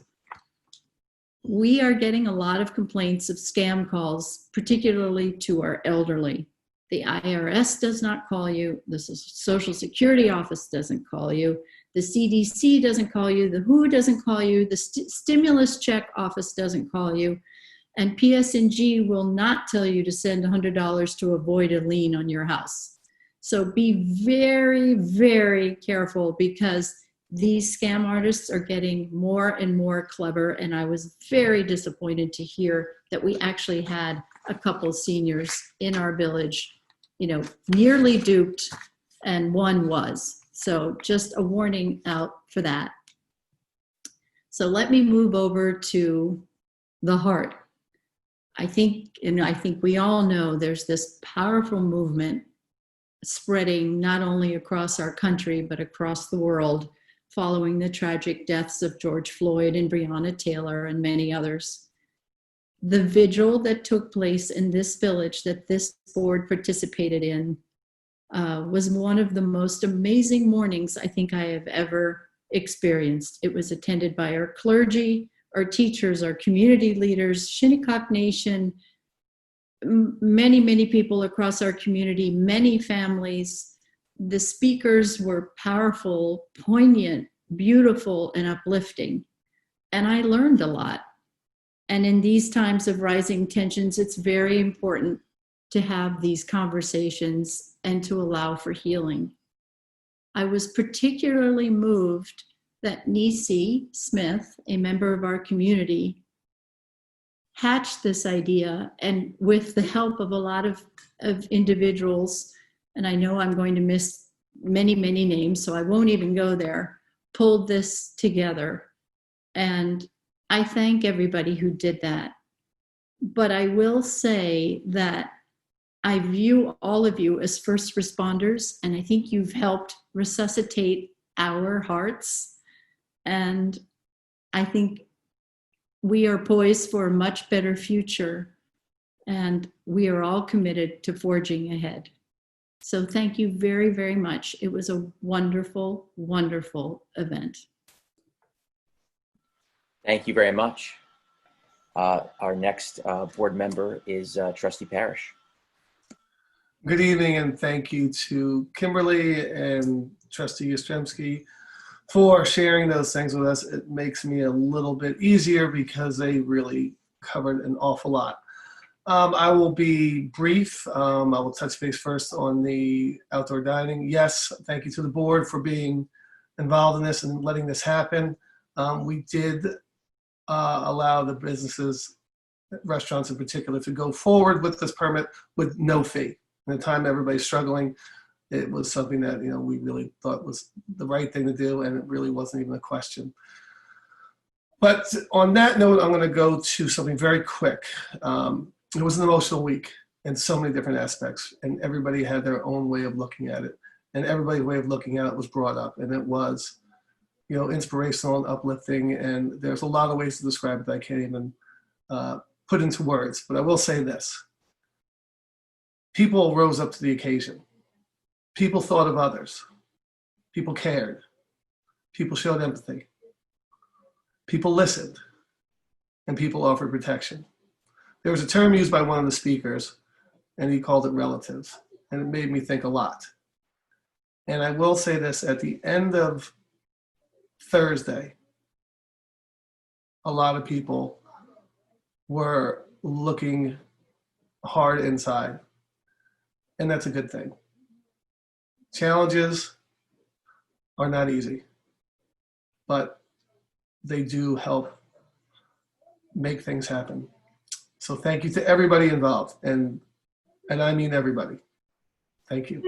We are getting a lot of complaints of scam calls, particularly to our elderly. The IRS does not call you, the Social Security Office doesn't call you, the CDC doesn't call you, the WHO doesn't call you, the stimulus check office doesn't call you, and PSNG will not tell you to send $100 to avoid a lien on your house. So be very, very careful, because these scam artists are getting more and more clever, and I was very disappointed to hear that we actually had a couple seniors in our village, nearly duped, and one was. So just a warning out for that. So let me move over to the heart. I think we all know there's this powerful movement spreading not only across our country, but across the world, following the tragic deaths of George Floyd and Breonna Taylor and many others. The vigil that took place in this village that this board participated in was one of the most amazing mornings I think I have ever experienced. It was attended by our clergy, our teachers, our community leaders, Shinnecock Nation, many, many people across our community, many families. The speakers were powerful, poignant, beautiful, and uplifting. And I learned a lot. And in these times of rising tensions, it's very important to have these conversations and to allow for healing. I was particularly moved that Nisi Smith, a member of our community, hatched this idea, and with the help of a lot of individuals, and I know I'm going to miss many, many names, so I won't even go there, pulled this together. And I thank everybody who did that. But I will say that I view all of you as first responders, and I think you've helped resuscitate our hearts. And I think we are poised for a much better future, and we are all committed to forging ahead. So thank you very, very much. It was a wonderful, wonderful event. Thank you very much. Our next board member is Trustee Parrish. Good evening, and thank you to Kimberly and Trustee Yastrzemski for sharing those things with us. It makes me a little bit easier because they really covered an awful lot. I will be brief. I will touch base first on the outdoor dining. Yes, thank you to the board for being involved in this and letting this happen. We did allow the businesses, restaurants in particular, to go forward with this permit with no fee. In the time everybody's struggling, it was something that we really thought was the right thing to do, and it really wasn't even a question. But on that note, I'm going to go to something very quick. It was an emotional week in so many different aspects, and everybody had their own way of looking at it, and everybody's way of looking at it was brought up, and it was inspirational and uplifting, and there's a lot of ways to describe it that I can't even put into words. But I will say this: people rose up to the occasion. People thought of others. People cared. People showed empathy. People listened. And people offered protection. There was a term used by one of the speakers, and he called it relatives. And it made me think a lot. And I will say this: at the end of Thursday, a lot of people were looking hard inside. And that's a good thing. Challenges are not easy, but they do help make things happen. So thank you to everybody involved, and I mean everybody. Thank you.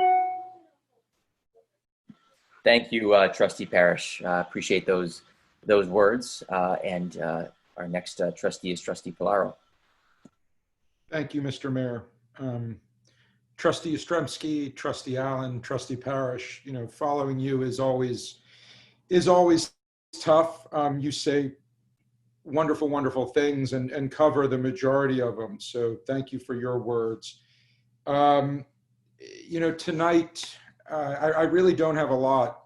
Thank you, Trustee Parrish. Appreciate those words. And our next trustee is Trustee Polaro. Thank you, Mr. Mayor. Trustee Yastrzemski, Trustee Allen, Trustee Parrish, following you is always tough. You say wonderful, wonderful things and cover the majority of them. So thank you for your words. Tonight, I really don't have a lot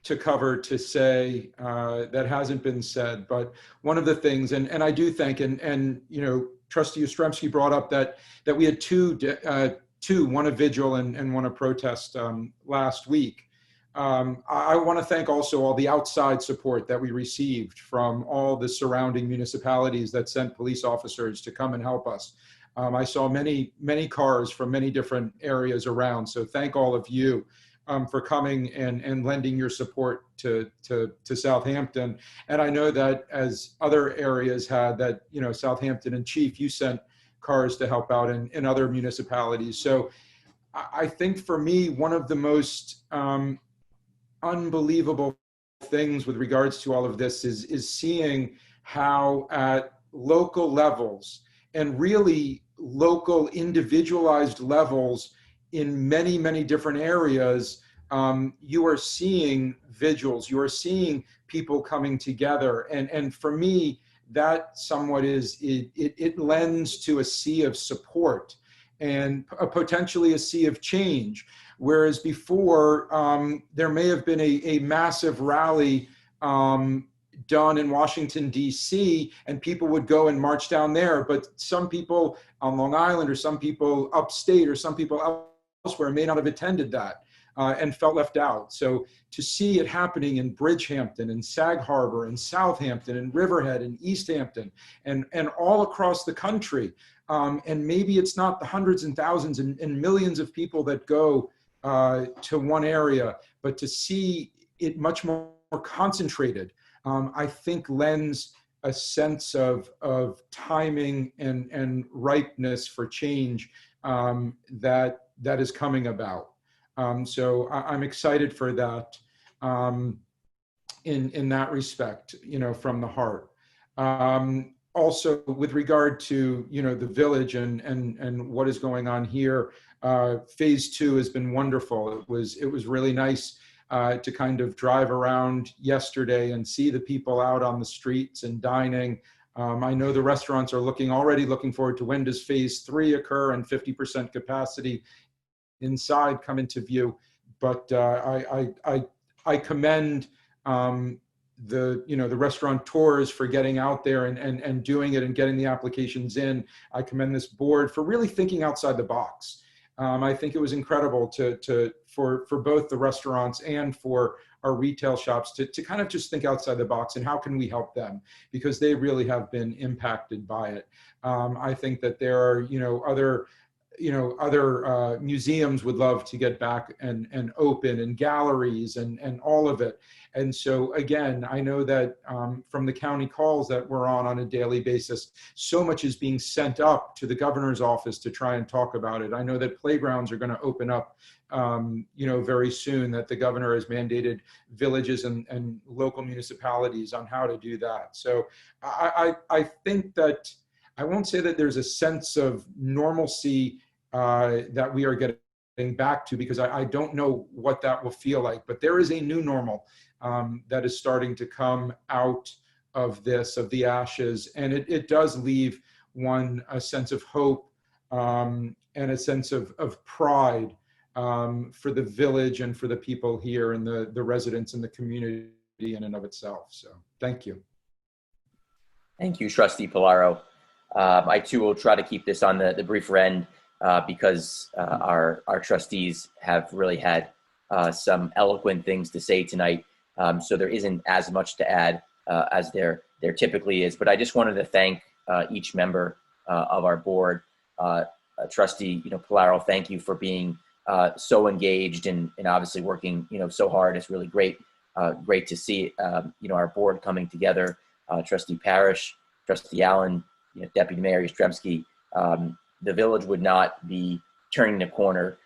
to cover, to say that hasn't been said. But one of the things, and I do think, and Trustee Yastrzemski brought up that we had two, one a vigil and one a protest last week. I want to thank also all the outside support that we received from all the surrounding municipalities that sent police officers to come and help us. I saw many, many cars from many different areas around. So thank all of you for coming and lending your support to Southampton. And I know that as other areas had that, Southampton and Chief, you sent cars to help out in other municipalities. So I think for me, one of the most unbelievable things with regards to all of this is seeing how at local levels, and really local individualized levels in many, many different areas, you are seeing vigils, you are seeing people coming together. And for me, that somewhat it lends to a sea of support and potentially a sea of change. Whereas before, there may have been a massive rally done in Washington, D.C., and people would go and march down there. But some people on Long Island, or some people upstate, or some people elsewhere may not have attended that and felt left out. So to see it happening in Bridgehampton and Sag Harbor and Southampton and Riverhead and East Hampton and all across the country, and maybe it's not the hundreds and thousands and millions of people that go to one area, but to see it much more concentrated, I think lends a sense of timing and ripeness for change that is coming about. So I'm excited for that in that respect, from the heart. also with regard to, the village and what is going on here, phase 2 has been wonderful. It was really nice to kind of drive around yesterday and see the people out on the streets and dining. I know the restaurants are already looking forward to when does phase 3 occur and 50% capacity inside come into view. But I commend the restaurateurs for getting out there and doing it and getting the applications in. I commend this board for really thinking outside the box. I think it was incredible for both the restaurants and for our retail shops to kind of just think outside the box and how can we help them, because they really have been impacted by it. I think that there are other museums would love to get back and open, and galleries and all of it. And so again, I know that from the county calls that we're on a daily basis, so much is being sent up to the governor's office to try and talk about it. I know that playgrounds are going to open up very soon, that the governor has mandated villages and local municipalities on how to do that. So I think that I won't say that there's a sense of normalcy that we are getting back to, because I don't know what that will feel like, but there is a new normal that is starting to come out of the ashes. And it does leave one a sense of hope and a sense of pride for the village and for the people here and the residents and the community in and of itself. So thank you. Thank you, Trustee Polaro. I too will try to keep this on the briefer end because our trustees have really had some eloquent things to say tonight. So there isn't as much to add as there typically is. But I just wanted to thank each member of our board. Trustee Polaro, thank you for being so engaged and obviously working so hard. It's really great to see our board coming together. Trustee Parrish, Trustee Allen, Deputy Mayor Yastrzemski. The village would not be turning the corner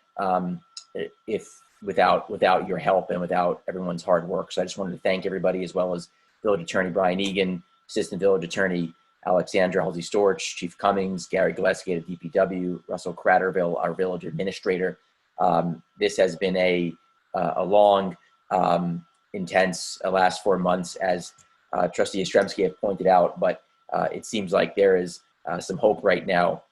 without your help and without everyone's hard work. So I just wanted to thank everybody, as well as Village Attorney Brian Egan, Assistant Village Attorney Alexandra Halsey Storch, Chief Cummings, Gary Gillespie at DPW, Russell Cratterville, our village administrator. This has been a long, intense last 4 months, as Trustee Yastrzemski have pointed out, but it seems like there is some hope right now.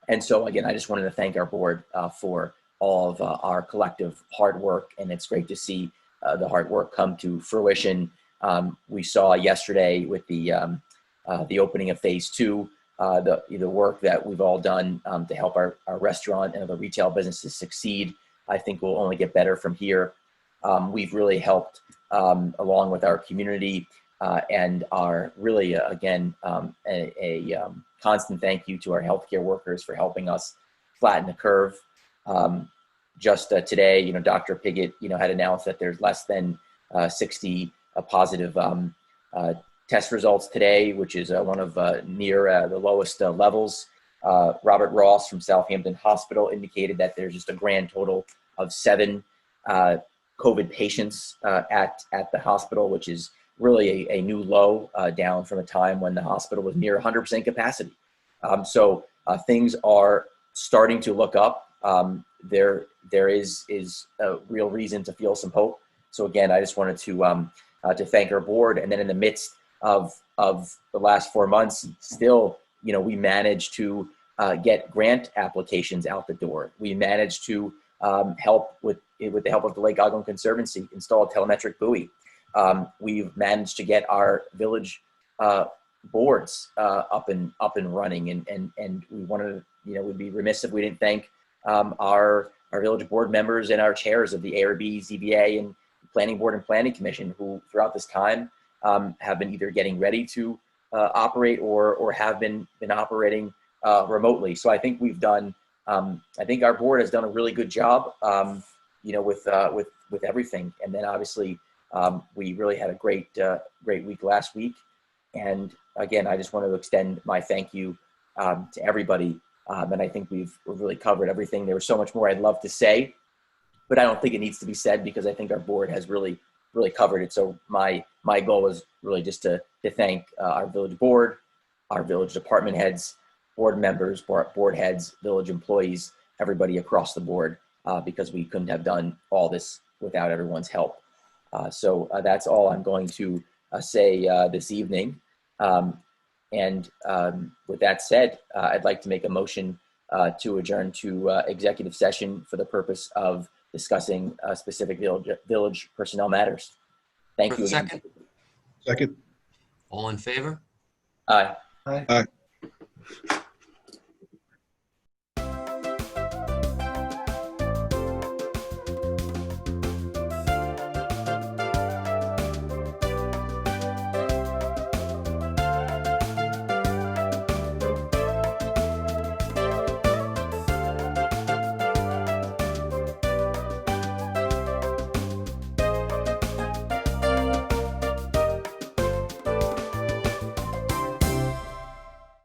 And so again, I just wanted to thank our board for all of our collective hard work, and it's great to see the hard work come to fruition. We saw yesterday with the opening of phase 2, the work that we've all done to help our restaurant and other retail businesses succeed. I think we'll only get better from here. We've really helped along with our community and our really, again, a constant thank you to our healthcare workers for helping us flatten the curve. Just today, Dr. Piggott, had announced that there's less than 60 positive test results today, which is one of near the lowest levels. Robert Ross from Southampton Hospital indicated that there's just a grand total of 7 COVID patients at the hospital, which is really a new low, down from a time when the hospital was near 100% capacity. So things are starting to look up. There is a real reason to feel some hope. So again, I just wanted to thank our board. And then in the midst of the last 4 months, still, we managed to get grant applications out the door. We managed to help with the help of the Lake Ogden Conservancy, install a telemetric buoy. We've managed to get our village boards up and running, and we wanted to, we'd be remiss if we didn't thank our village board members and our chairs of the ARB, ZBA, and Planning Board and Planning Commission, who throughout this time have been either getting ready to operate or have been operating remotely. So I think we've done. I think our board has done a really good job, with everything. And then obviously we really had a great week last week. And again, I just want to extend my thank you to everybody. And I think we've really covered everything. There was so much more I'd love to say, but I don't think it needs to be said because I think our board has really covered it. So my goal is really just to thank our village board, our village department heads, board members, board heads, village employees, everybody across the board, because we couldn't have done all this without everyone's help. So that's all I'm going to say this evening. With that said, I'd like to make a motion to adjourn to executive session for the purpose of discussing specific village personnel matters. Thank you again. Second, Second. all in favor? Aye. Aye. Aye.